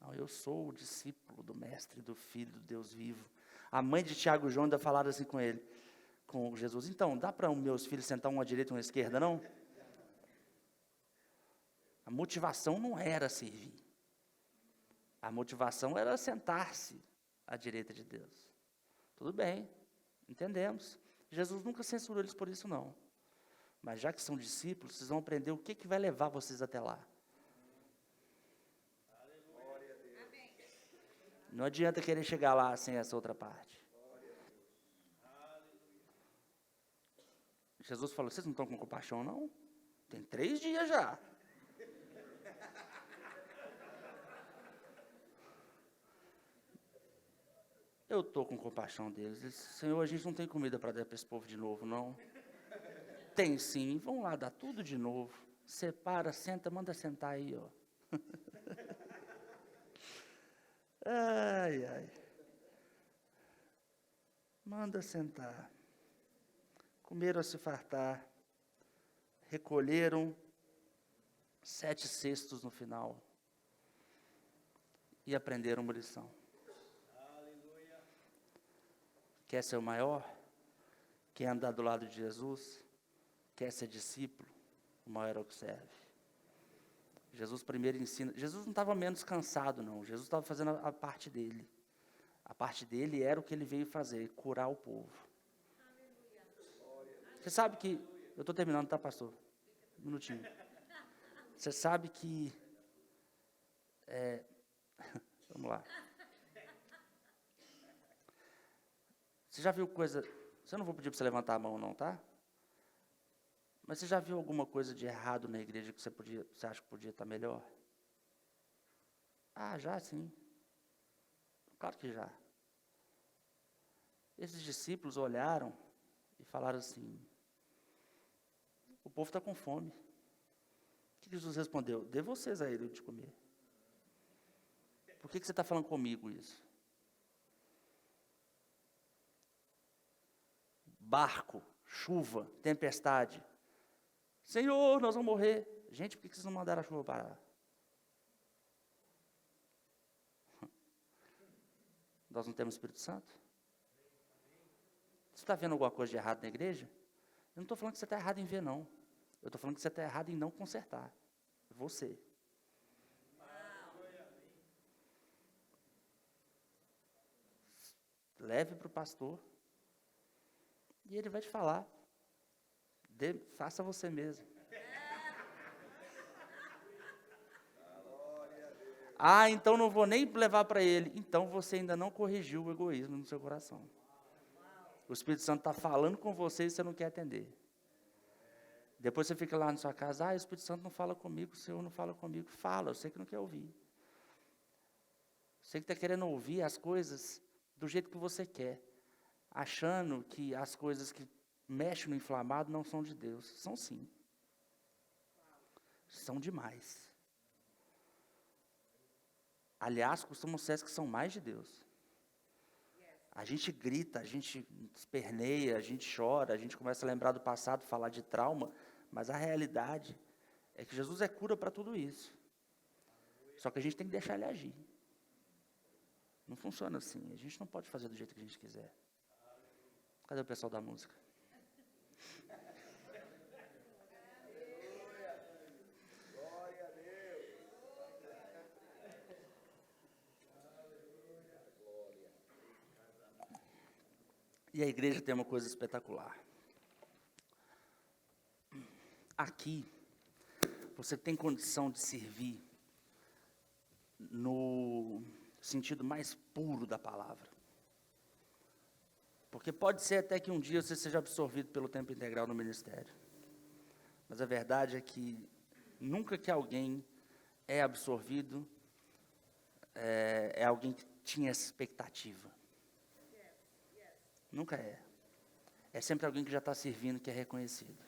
Não, eu sou o discípulo do mestre, do filho do Deus vivo. A mãe de Tiago e João ainda falaram assim com ele, com Jesus. Então, dá para os meus filhos sentar um à direita e um à esquerda, não? A motivação não era servir. A motivação era sentar-se à direita de Deus. Tudo bem, entendemos. Jesus nunca censurou eles por isso, não. Mas já que são discípulos, vocês vão aprender o que vai levar vocês até lá. Não adianta querer chegar lá sem essa outra parte. Jesus falou, vocês não estão com compaixão, não? Tem 3 dias já. Eu estou com compaixão deles. Eles, Senhor, a gente não tem comida para dar para esse povo de novo, não. Tem sim, vão lá, dá tudo de novo. Separa, senta, manda sentar aí, ó. Ai, ai. Manda sentar. Comeram a se fartar. Recolheram 7 cestos no final. E aprenderam uma lição. Quer ser o maior? Quer andar do lado de Jesus? Quer ser discípulo? O maior é o que serve. Jesus primeiro ensina. Jesus não estava menos cansado, não. Jesus estava fazendo a parte dele. A parte dele era o que ele veio fazer, curar o povo. Você sabe que... Eu estou terminando, tá, pastor? Um minutinho. Você sabe que... Vamos lá. Você já viu coisa... Eu não vou pedir para você levantar a mão, não, tá? Mas você já viu alguma coisa de errado na igreja que você acha que podia estar melhor? Ah, já sim. Claro que já. Esses discípulos olharam e falaram assim, o povo está com fome. O que Jesus respondeu? Dê vocês a ele de comer. Por que você está falando comigo isso? Barco, chuva, tempestade. Senhor, nós vamos morrer. Gente, por que vocês não mandaram a chuva parar? Nós não temos Espírito Santo? Você está vendo alguma coisa de errado na igreja? Eu não estou falando que você está errado em ver, não. Eu estou falando que você está errado em não consertar. Você. Leve para o pastor. E ele vai te falar. Faça você mesmo. Ah, então não vou nem levar para ele. Então você ainda não corrigiu o egoísmo no seu coração. O Espírito Santo está falando com você e você não quer atender. Depois você fica lá na sua casa, o Espírito Santo não fala comigo, o Senhor não fala comigo. Fala, eu sei que não quer ouvir. Você que está querendo ouvir as coisas do jeito que você quer. Achando que as coisas que mexem no inflamado não são de Deus. São sim. São demais. Aliás, costumam ser as que são mais de Deus. A gente grita, a gente esperneia, a gente chora, a gente começa a lembrar do passado, falar de trauma, mas a realidade é que Jesus é cura para tudo isso. Só que a gente tem que deixar ele agir. Não funciona assim, a gente não pode fazer do jeito que a gente quiser. Cadê o pessoal da música? E a igreja tem uma coisa espetacular. Aqui, você tem condição de servir no sentido mais puro da palavra. Porque pode ser até que um dia você seja absorvido pelo tempo integral no ministério. Mas a verdade é que nunca que alguém é absorvido, é alguém que tinha essa expectativa. Nunca é. É sempre alguém que já está servindo, que é reconhecido.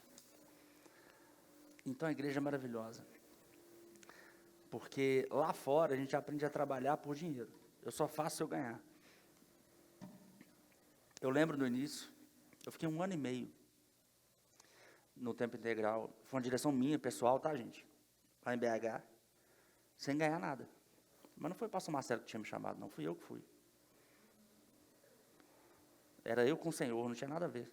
Então a igreja é maravilhosa. Porque lá fora a gente aprende a trabalhar por dinheiro. Eu só faço se eu ganhar. Eu lembro no início, eu fiquei 1 ano e meio no tempo integral. Foi uma direção minha, pessoal, tá, gente? Lá em BH, sem ganhar nada. Mas não foi o pastor Marcelo que tinha me chamado, não. Fui eu que fui. Era eu com o Senhor, não tinha nada a ver.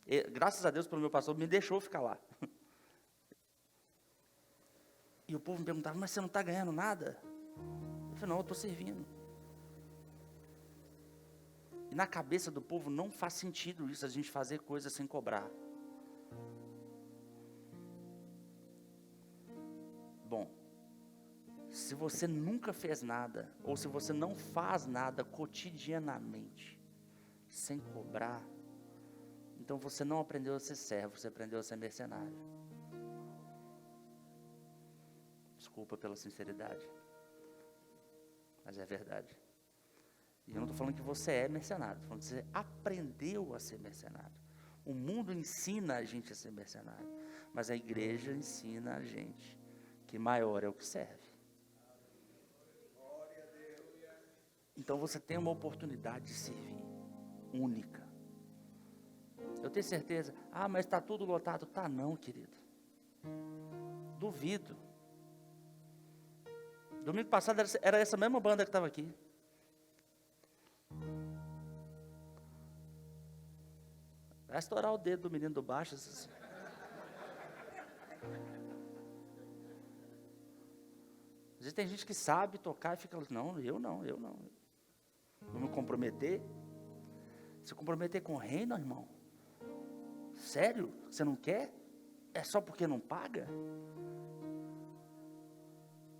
E, graças a Deus, pelo meu pastor, me deixou ficar lá. E o povo me perguntava, mas você não está ganhando nada? Eu falei, não, eu estou servindo. E na cabeça do povo não faz sentido isso, a gente fazer coisas sem cobrar. Bom, se você nunca fez nada, ou se você não faz nada cotidianamente, sem cobrar, então você não aprendeu a ser servo, você aprendeu a ser mercenário. Desculpa pela sinceridade, mas é verdade. E eu não estou falando que você é mercenário, estou falando que você aprendeu a ser mercenário. O mundo ensina a gente a ser mercenário, mas a igreja ensina a gente que maior é o que serve. Então você tem uma oportunidade de servir, única. Eu tenho certeza, mas está tudo lotado. Tá não, querido. Duvido. Domingo passado era essa mesma banda que estava aqui. Vai estourar o dedo do menino do baixo. Assim. Às vezes tem gente que sabe tocar e fica, não. Vou me comprometer? Se comprometer com o reino, irmão? Sério? Você não quer? É só porque não paga?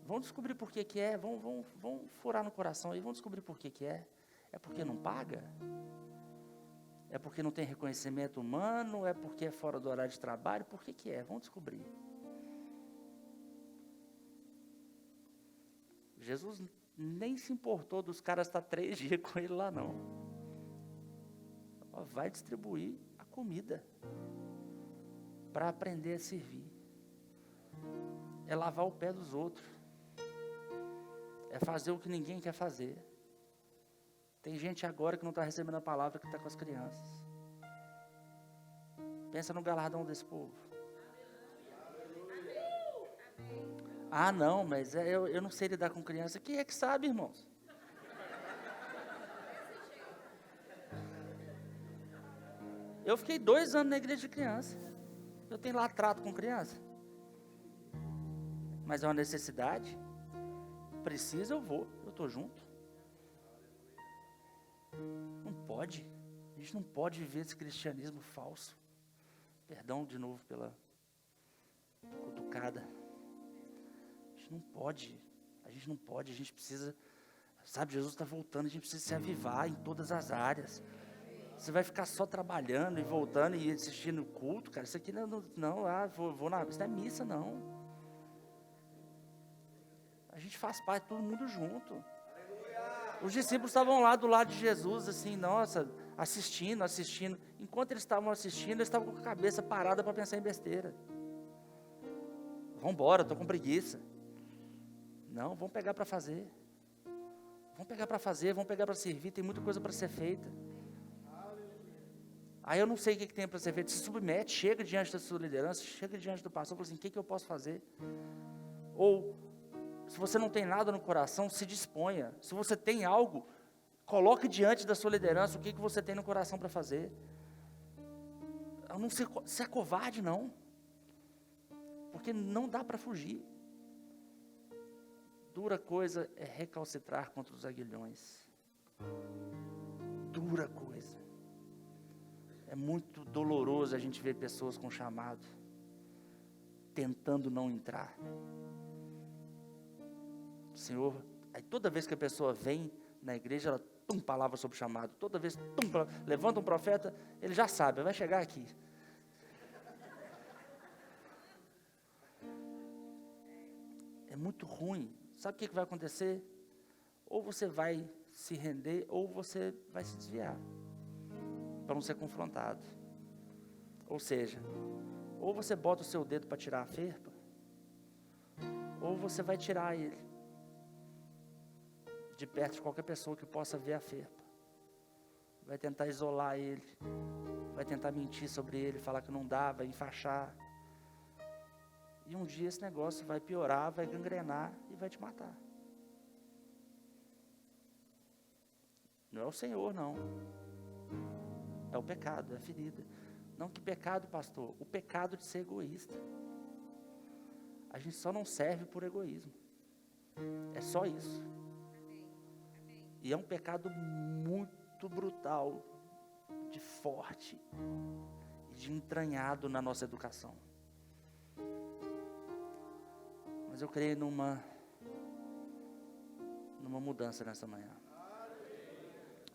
Vamos descobrir por que é. Vamos furar no coração aí. Vamos descobrir por que é. É porque não paga? É porque não tem reconhecimento humano? É porque é fora do horário de trabalho? Por que é? Vamos descobrir. Jesus nem se importou dos caras estar 3 dias com ele lá, não. Vai distribuir a comida para aprender a servir. É lavar o pé dos outros. É fazer o que ninguém quer fazer. Tem gente agora que não está recebendo a palavra, que está com as crianças. Pensa no galardão desse povo. Não, mas eu não sei lidar com criança. Quem é que sabe, irmãos? Eu fiquei 2 anos na igreja de criança. Eu tenho lá trato com criança. Mas é uma necessidade. Precisa, eu vou. Eu estou junto. Não pode. A gente não pode viver esse cristianismo falso. Perdão de novo pela cutucada. A gente não pode. A gente precisa, sabe, Jesus está voltando, a gente precisa se avivar em todas as áreas. Você vai ficar só trabalhando e voltando e assistindo o culto, cara, isso aqui vou na, isso não é missa, não. A gente faz parte, todo mundo junto. Os discípulos estavam lá do lado de Jesus, assim, nossa, assistindo. Enquanto eles estavam assistindo, eles estavam com a cabeça parada para pensar em besteira. Vamos embora, estou com preguiça. Não, vamos pegar para fazer. Vamos pegar para servir, tem muita coisa para ser feita. Aí eu não sei o que tem para ser feito. Se submete, chega diante da sua liderança, chega diante do pastor, fala assim, o que eu posso fazer? Ou, se você não tem nada no coração, se disponha. Se você tem algo, coloque diante da sua liderança o que você tem no coração para fazer. Não ser covarde, não. Porque não dá para fugir. Dura coisa é recalcitrar contra os aguilhões. Dura coisa. É muito doloroso a gente ver pessoas com chamado, tentando não entrar. O Senhor, aí toda vez que a pessoa vem na igreja, ela palavra sobre o chamado. Toda vez, levanta um profeta, ele já sabe, vai chegar aqui. É muito ruim. Sabe o que vai acontecer? Ou você vai se render, ou você vai se desviar, para não ser confrontado. Ou seja, ou você bota o seu dedo para tirar a ferpa, ou você vai tirar ele de perto de qualquer pessoa que possa ver a ferpa. Vai tentar isolar ele, vai tentar mentir sobre ele, falar que não dá, vai enfaixar. E um dia esse negócio vai piorar, vai gangrenar e vai te matar. Não é o Senhor, não. É o pecado, é a ferida. Não, que pecado, pastor? O pecado de ser egoísta. A gente só não serve por egoísmo. É só isso. E é um pecado muito brutal, de forte e de entranhado na nossa educação. Mas eu creio numa mudança nessa manhã.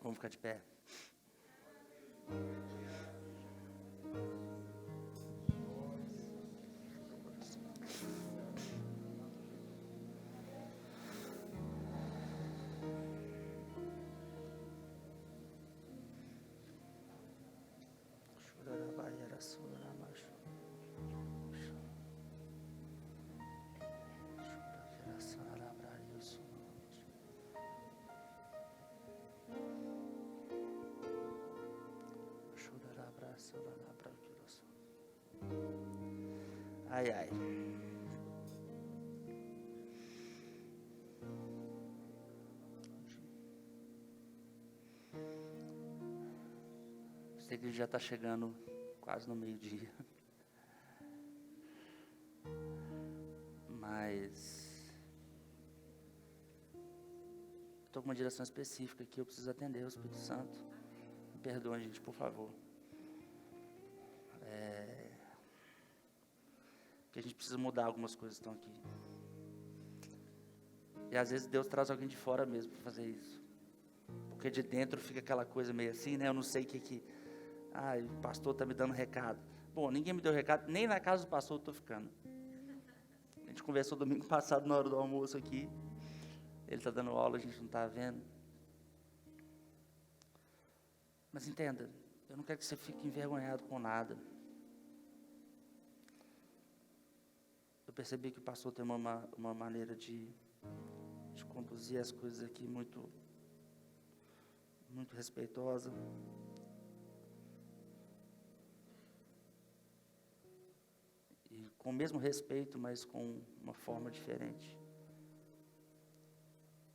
Vamos ficar de pé. Ai, ai. Sei que já está chegando quase no meio-dia. Mas estou com uma direção específica aqui, eu preciso atender o Espírito Santo. Me perdoem, gente, por favor. Que a gente precisa mudar algumas coisas que estão aqui. E às vezes Deus traz alguém de fora mesmo para fazer isso. Porque de dentro fica aquela coisa meio assim, né? Eu não sei o que... o pastor está me dando recado. Bom, ninguém me deu recado, nem na casa do pastor eu estou ficando. A gente conversou domingo passado na hora do almoço aqui. Ele está dando aula, a gente não está vendo. Mas entenda, eu não quero que você fique envergonhado com nada. Eu percebi que o pastor tem uma maneira de conduzir as coisas aqui muito respeitosa. E com o mesmo respeito, mas com uma forma diferente.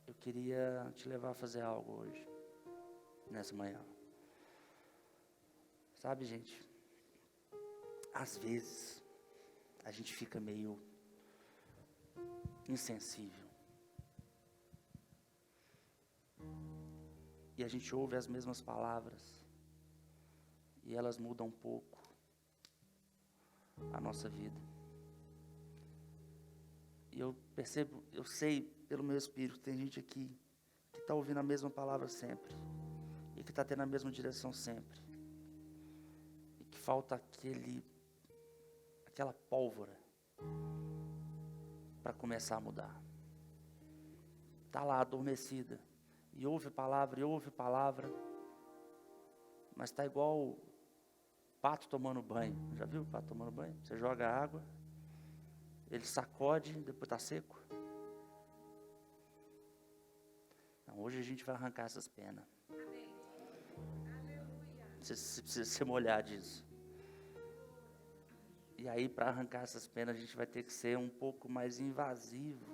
Eu queria te levar a fazer algo hoje, nessa manhã. Sabe, gente, às vezes a gente fica meio insensível. E a gente ouve as mesmas palavras e elas mudam um pouco a nossa vida. E eu percebo, eu sei pelo meu espírito, tem gente aqui que está ouvindo a mesma palavra sempre e que está tendo a mesma direção sempre. E que falta aquela pólvora para começar a mudar. Está lá adormecida e ouve palavra, mas está igual pato tomando banho. Já viu o pato tomando banho? Você joga água, ele sacode, depois está seco. Então, hoje a gente vai arrancar essas penas. Você precisa se molhar disso. E aí, para arrancar essas penas, a gente vai ter que ser um pouco mais invasivo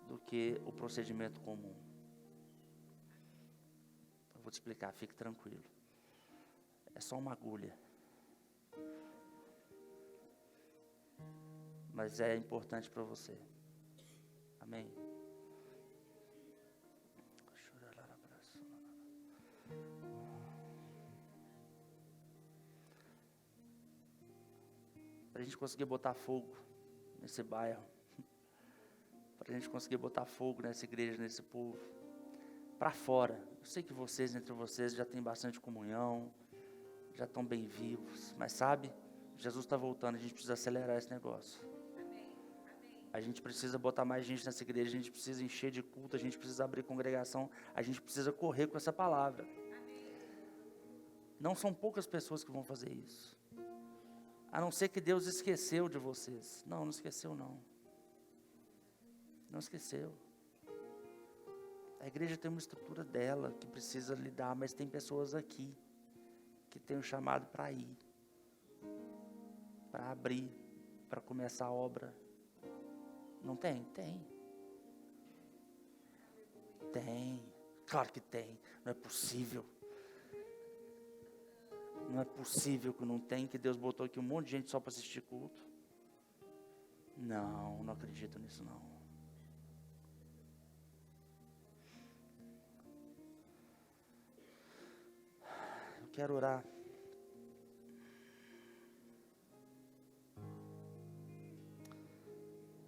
do que o procedimento comum. Eu vou te explicar, fique tranquilo. É só uma agulha. Mas é importante para você. Amém? Para a gente conseguir botar fogo nesse bairro, para a gente conseguir botar fogo nessa igreja, nesse povo, para fora. Eu sei que vocês, entre vocês, já têm bastante comunhão, já estão bem vivos, mas sabe, Jesus está voltando, a gente precisa acelerar esse negócio. A gente precisa botar mais gente nessa igreja, a gente precisa encher de culto, a gente precisa abrir congregação, a gente precisa correr com essa palavra. Não são poucas pessoas que vão fazer isso. A não ser que Deus esqueceu de vocês. Não, não esqueceu não. Não esqueceu. A igreja tem uma estrutura dela que precisa lidar, mas tem pessoas aqui que tem um chamado para ir, para abrir, para começar a obra. Não tem? Tem. Tem. Claro que tem. Não é possível. Não é possível que não tem, que Deus botou aqui um monte de gente só para assistir culto. Não, não acredito nisso não. Eu quero orar.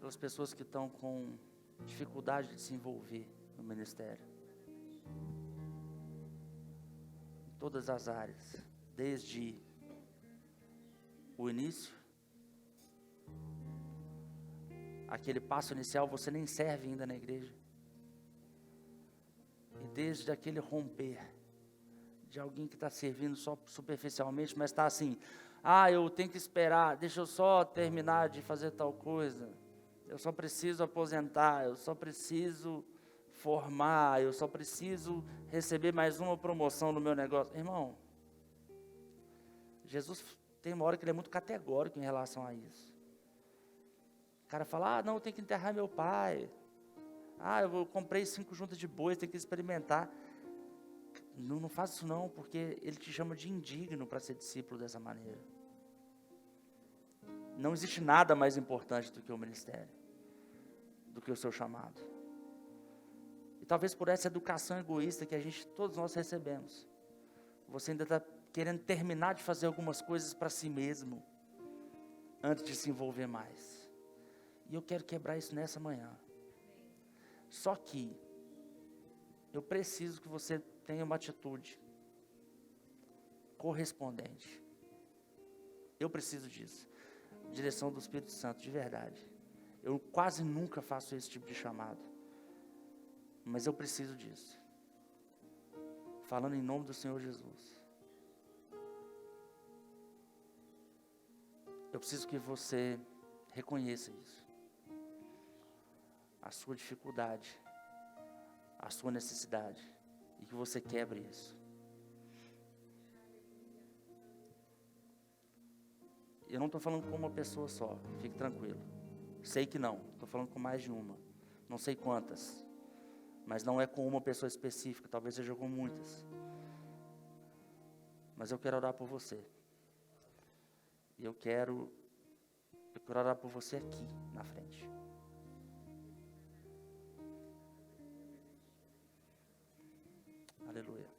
Pelas pessoas que estão com dificuldade de se envolver no ministério. Em todas as áreas. Desde o início, aquele passo inicial, você nem serve ainda na igreja. E desde aquele romper, de alguém que está servindo só superficialmente, mas está assim, eu tenho que esperar, deixa eu só terminar de fazer tal coisa, eu só preciso aposentar, eu só preciso formar, eu só preciso receber mais uma promoção no meu negócio. Irmão, Jesus tem uma hora que ele é muito categórico em relação a isso. O cara fala, não, eu tenho que enterrar meu pai. Eu comprei 5 juntas de bois, tenho que experimentar. Não faça isso não, porque ele te chama de indigno para ser discípulo dessa maneira. Não existe nada mais importante do que o ministério, do que o seu chamado. E talvez por essa educação egoísta que todos nós recebemos, você ainda está querendo terminar de fazer algumas coisas para si mesmo, antes de se envolver mais. E eu quero quebrar isso nessa manhã. Só que, eu preciso que você tenha uma atitude correspondente. Eu preciso disso. Direção do Espírito Santo, de verdade. Eu quase nunca faço esse tipo de chamado. Mas eu preciso disso. Falando em nome do Senhor Jesus. Eu preciso que você reconheça isso. A sua dificuldade, a sua necessidade, e que você quebre isso. Eu não estou falando com uma pessoa só, fique tranquilo. Sei que não, estou falando com mais de uma. Não sei quantas, mas não é com uma pessoa específica, talvez seja com muitas. Mas eu quero orar por você. E eu quero orar por você aqui na frente. Aleluia.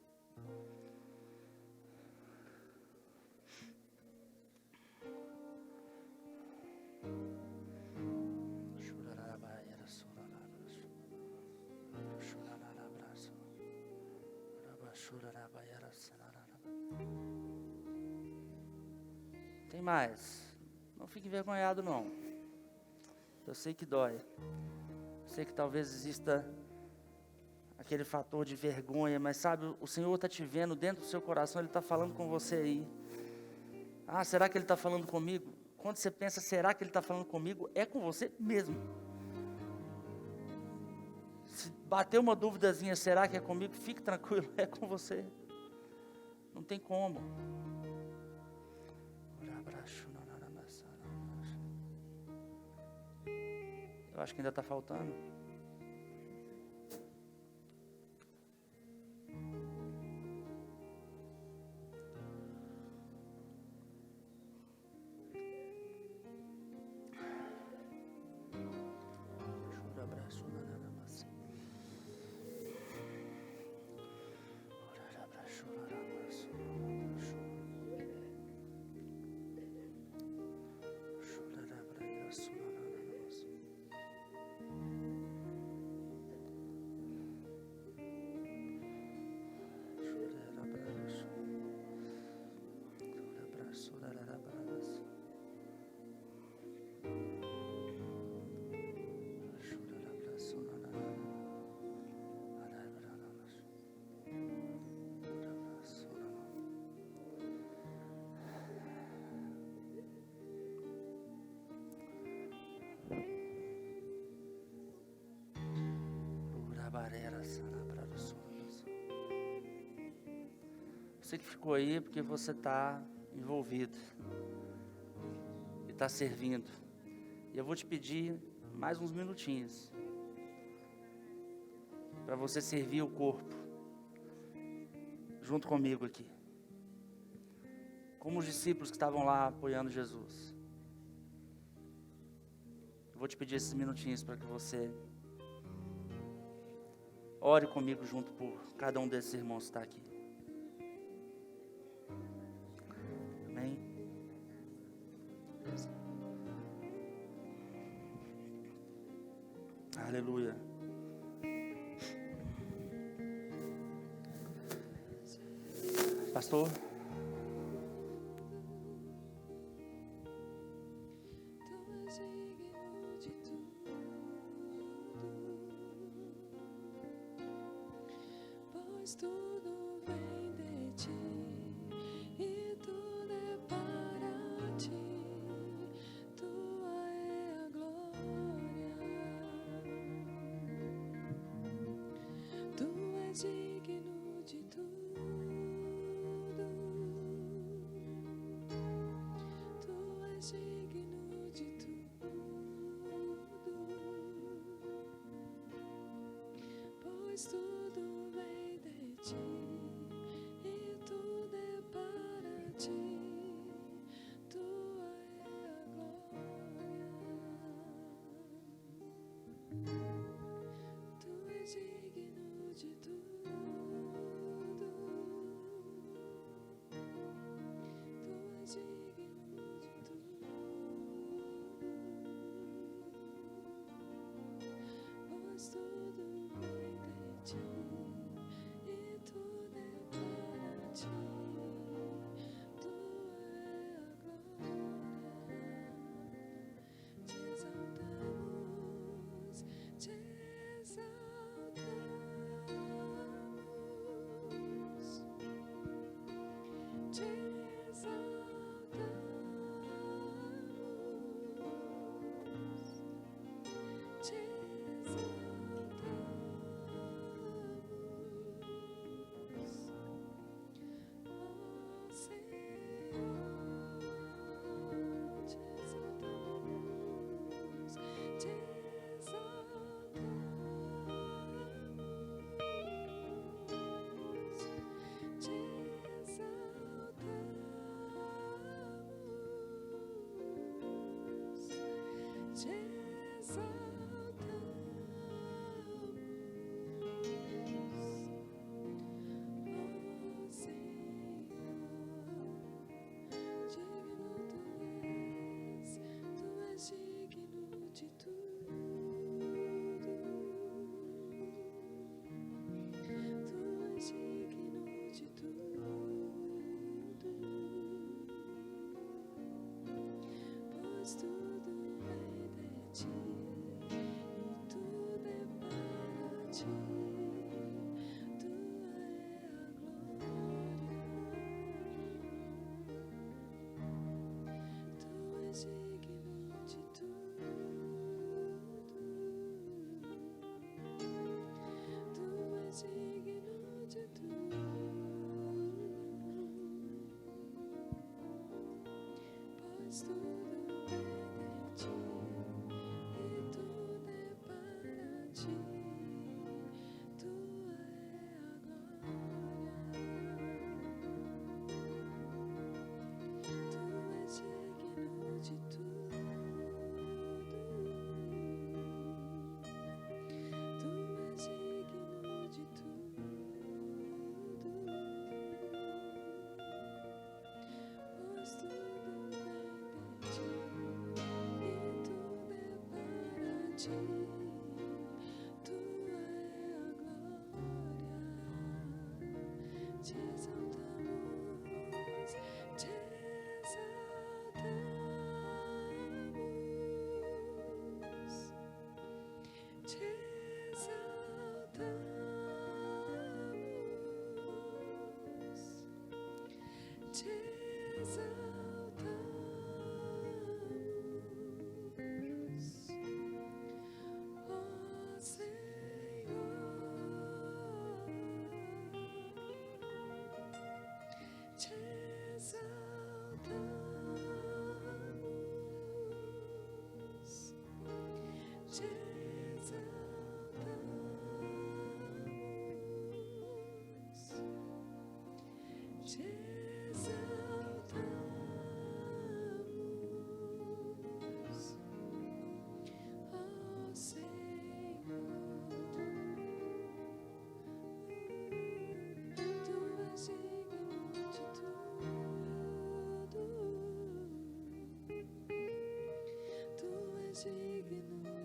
Tem mais. Não fique envergonhado não. Eu sei que dói. Eu sei que talvez exista aquele fator de vergonha, mas sabe, o Senhor está te vendo dentro do seu coração, Ele está falando com você aí. Será que Ele está falando comigo? Quando você pensa, será que Ele está falando comigo? É com você mesmo. Se bater uma duvidazinha, será que é comigo? Fique tranquilo, é com você. Não tem como. Eu acho que ainda está faltando. Você que ficou aí porque você está envolvido e está servindo. E eu vou te pedir mais uns minutinhos para você servir o corpo junto comigo aqui, como os discípulos que estavam lá apoiando Jesus. Eu vou te pedir esses minutinhos para que você ore comigo junto por cada um desses irmãos que está aqui. Amém? Aleluia. Pastor? Pois tudo vem de ti e tudo é para ti, tua é a glória. Tu és digno de tudo, tu és digno de tudo, pois tudo vem de ti e tudo é para ti, tua é a glória. Tu és digno de tudo, tu és digno de tudo, pois tudo vem de ti e tudo é para ti, tua é a glória. Te exaltamos, te exaltamos, te exaltamos, te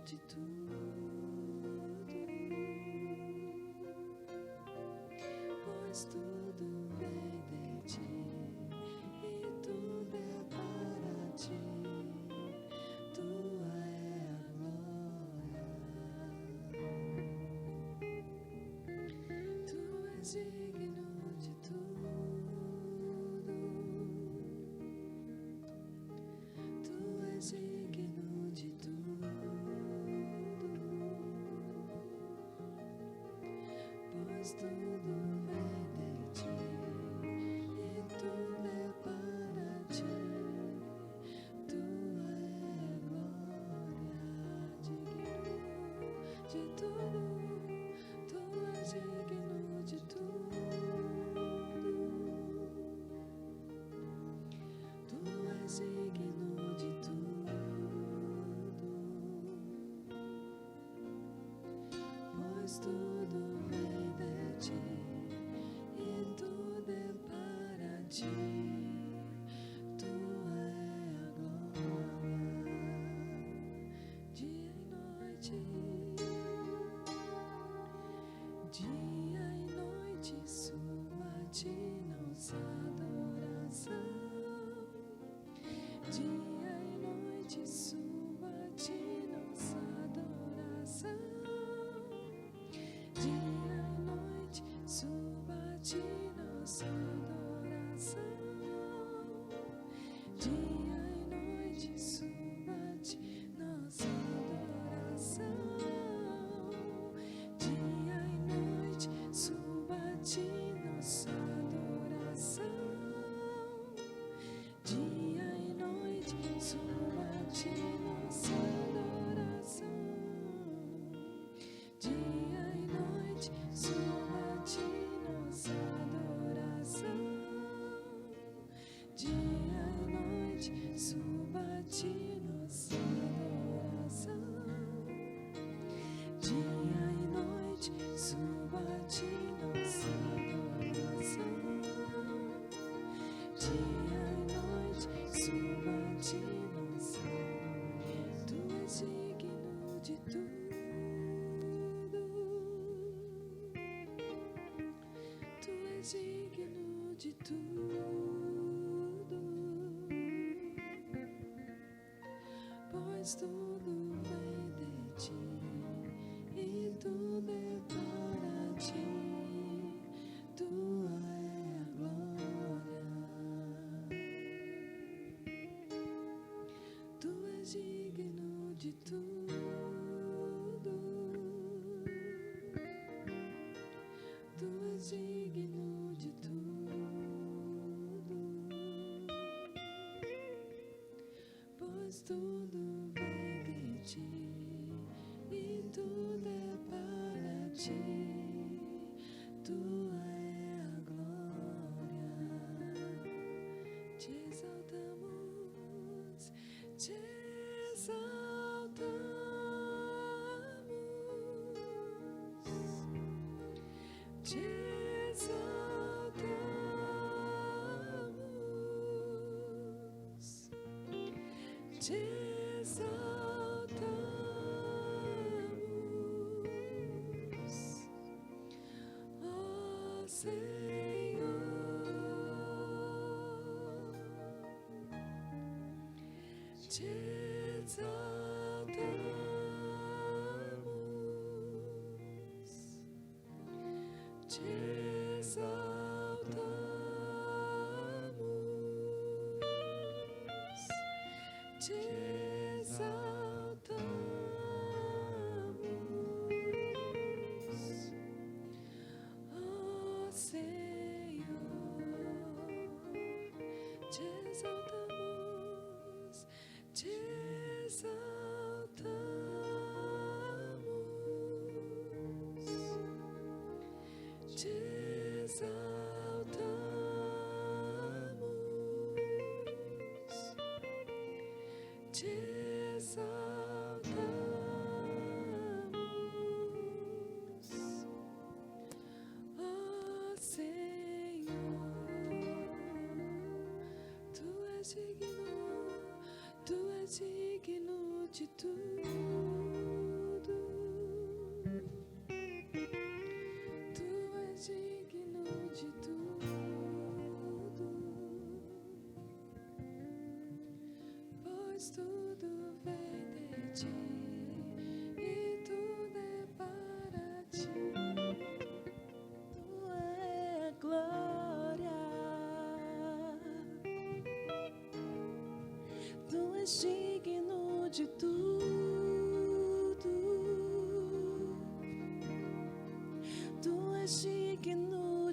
de tudo, pois tudo vem de ti e tudo é para ti. Tua é a glória. Tu és digno de tudo. Tu és digno de tudo, pois tudo vem de ti e tudo é para ti. Tua é a glória, digno de tudo. Tu és digno de tudo. Tu és digno de tudo, pois tudo vem de ti e tudo é para ti. Tua é a glória, dia e noite, dia e noite, sua-te nossa adoração. Dia e noite, sua-te nossa adoração. Dia e noite, sua-te nossa adoração. Dia e noite, sua-te nossa adoração. Dia e noite, sua-te nossa adoração. Dia e noite, sua-te nossa adoração. Dia e noite, sua-te nossa adoração. Dia e noite, sua-te nossa adoração. Dia e noite, sua-te nossa adoração. Dia e noite, sua-te nossa. Tu és digno de tudo. Tu és digno de tudo, pois tudo vem de ti e tudo é para ti. Tua é a glória. Tu és digno de tudo. Tu és digno de tudo, pois tudo vem de ti e tudo é para ti. Tua é a glória. Te exaltamos, te exaltamos. Te exaltamos, te exaltamos, ó Senhor, te exaltamos, te exaltamos, te exaltamos, ó Senhor, te exaltamos, te exaltamos, te exaltamos, te exaltamos, ó Senhor. Tu és digno de tudo.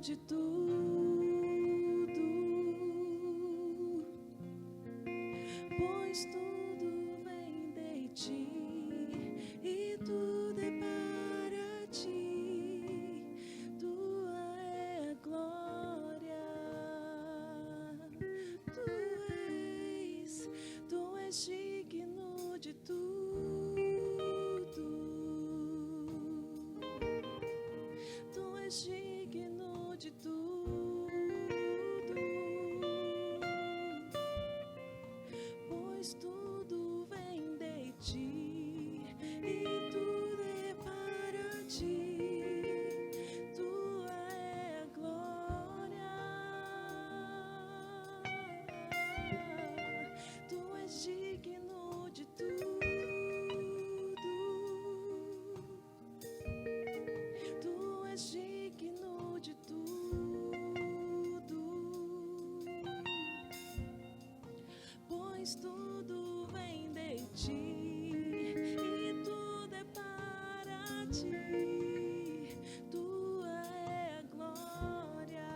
de tudo, pois tudo vem de ti e tudo é para ti. Tua é a glória, tu és digno de tudo, tu és digno de tudo, pois tudo vem de ti e tudo é para ti. Tua é a glória, tu és digno de tudo, tu és digno de tudo, pois tudo vem de ti e tudo é para ti. Tua é a glória,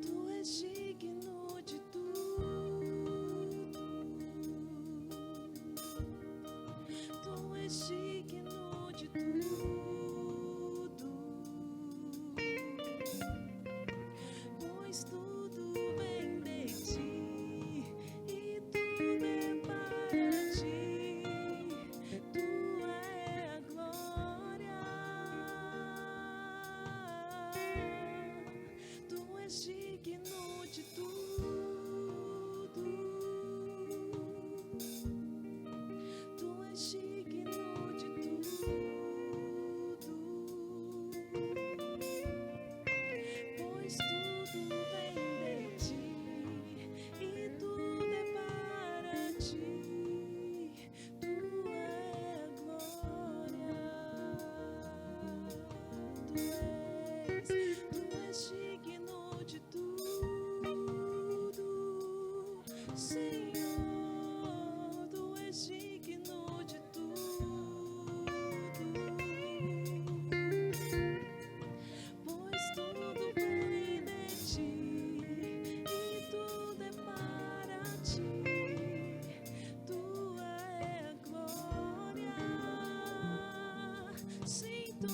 tu és digno de tudo, tu és digno de tudo, pois tudo vem de ti e tudo é para ti. Tua é a glória, tu és digno de tudo, tu és digno de tudo, pois tudo vem de ti e tudo é para ti. Tua é a glória, tu és digno de tudo, Senhor, tu és digno de tudo, pois tudo vem de ti e tudo é para ti. Tua é a glória, sim, tu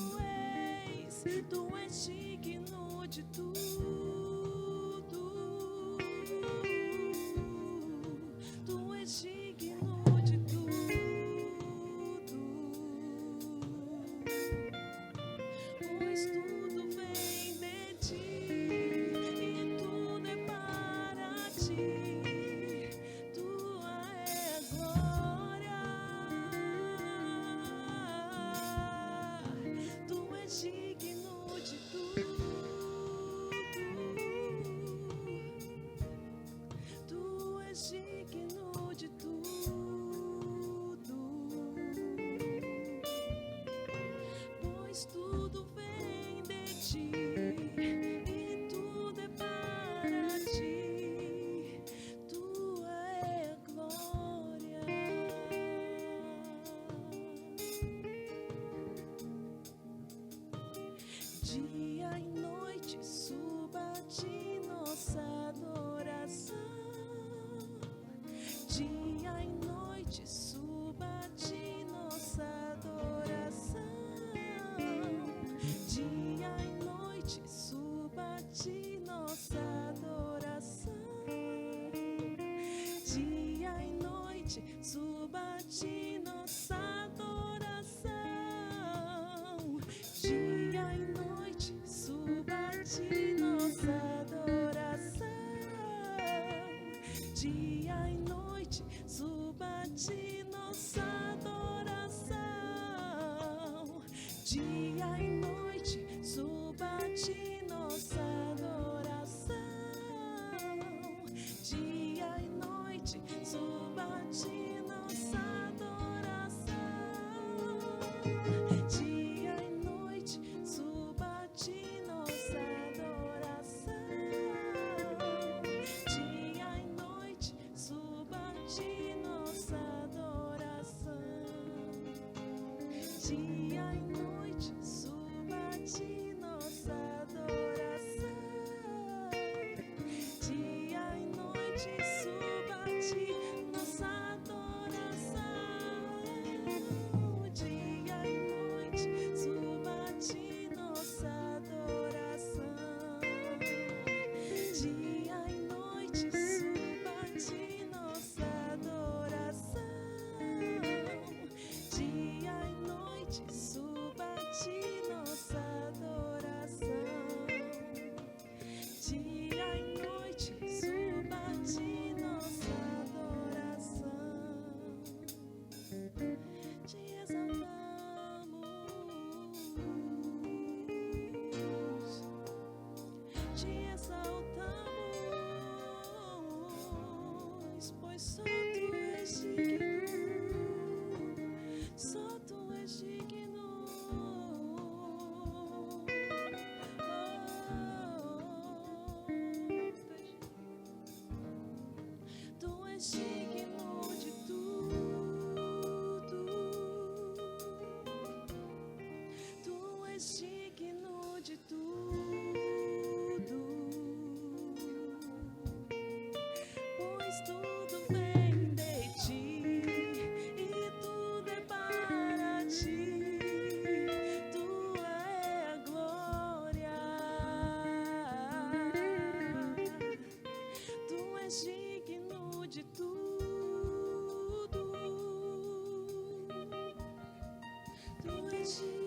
és digno de tudo, tu és digno de tudo, pois tudo vem de ti e tudo é para ti. Tua é a glória, tu és digno de tudo, tu és digno de tudo, pois tudo vem de ti e tudo é para ti. Tua é a glória, dia e noite suba a ti nossa adoração. Dia e noite suba a ti nossa adoração. Dia e noite suba a ti nossa adoração. Dia e noite suba a ti nossa adoração. Dia e noite suba a ti nossa adoração. Dia e noite suba a ti nossa adoração. Dia e noite suba a ti nossa adoração. Dia e noite suba a ti nossa adoração. Dia e noite suba a ti nossa adoração. Dia e noite suba a ti nossa adoração. Dia e noite suba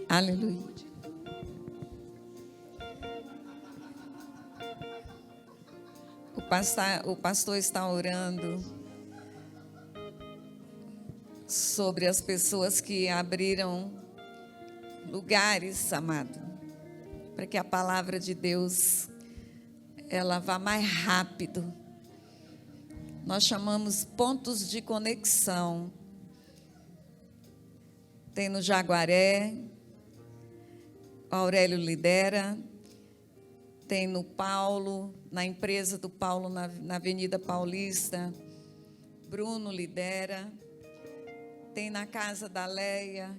Aleluia. O pastor está orando sobre as pessoas que abriram lugares, amado, para que a palavra de Deus ela vá mais rápido. Nós chamamos pontos de conexão. Tem no Jaguaré, o Aurélio lidera. Tem no Paulo, na empresa do Paulo, na Avenida Paulista. Bruno lidera. Tem na casa da Leia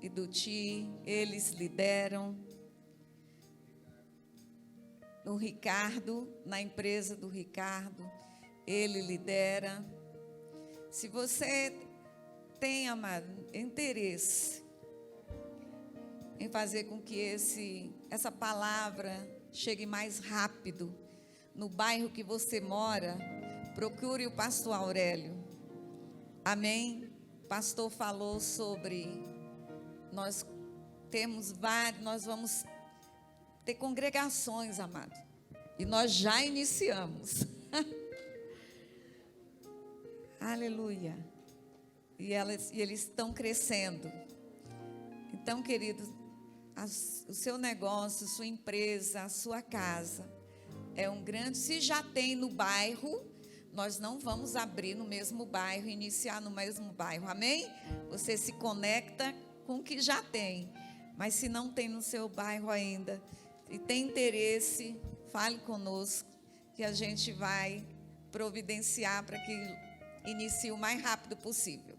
e do Ti, eles lideram. No Ricardo, na empresa do Ricardo, ele lidera. Se você tem, amado, interesse em fazer com que essa palavra chegue mais rápido no bairro que você mora, procure o pastor Aurélio. Amém? O pastor falou sobre nós vamos ter congregações, amado. E nós já iniciamos. Aleluia. E eles estão crescendo. Então, queridos, o seu negócio, sua empresa, a sua casa é um grande. Se já tem no bairro, nós não vamos abrir no mesmo bairro, iniciar no mesmo bairro. Amém? Você se conecta com o que já tem. Mas se não tem no seu bairro ainda e tem interesse, fale conosco que a gente vai providenciar para que inicie o mais rápido possível.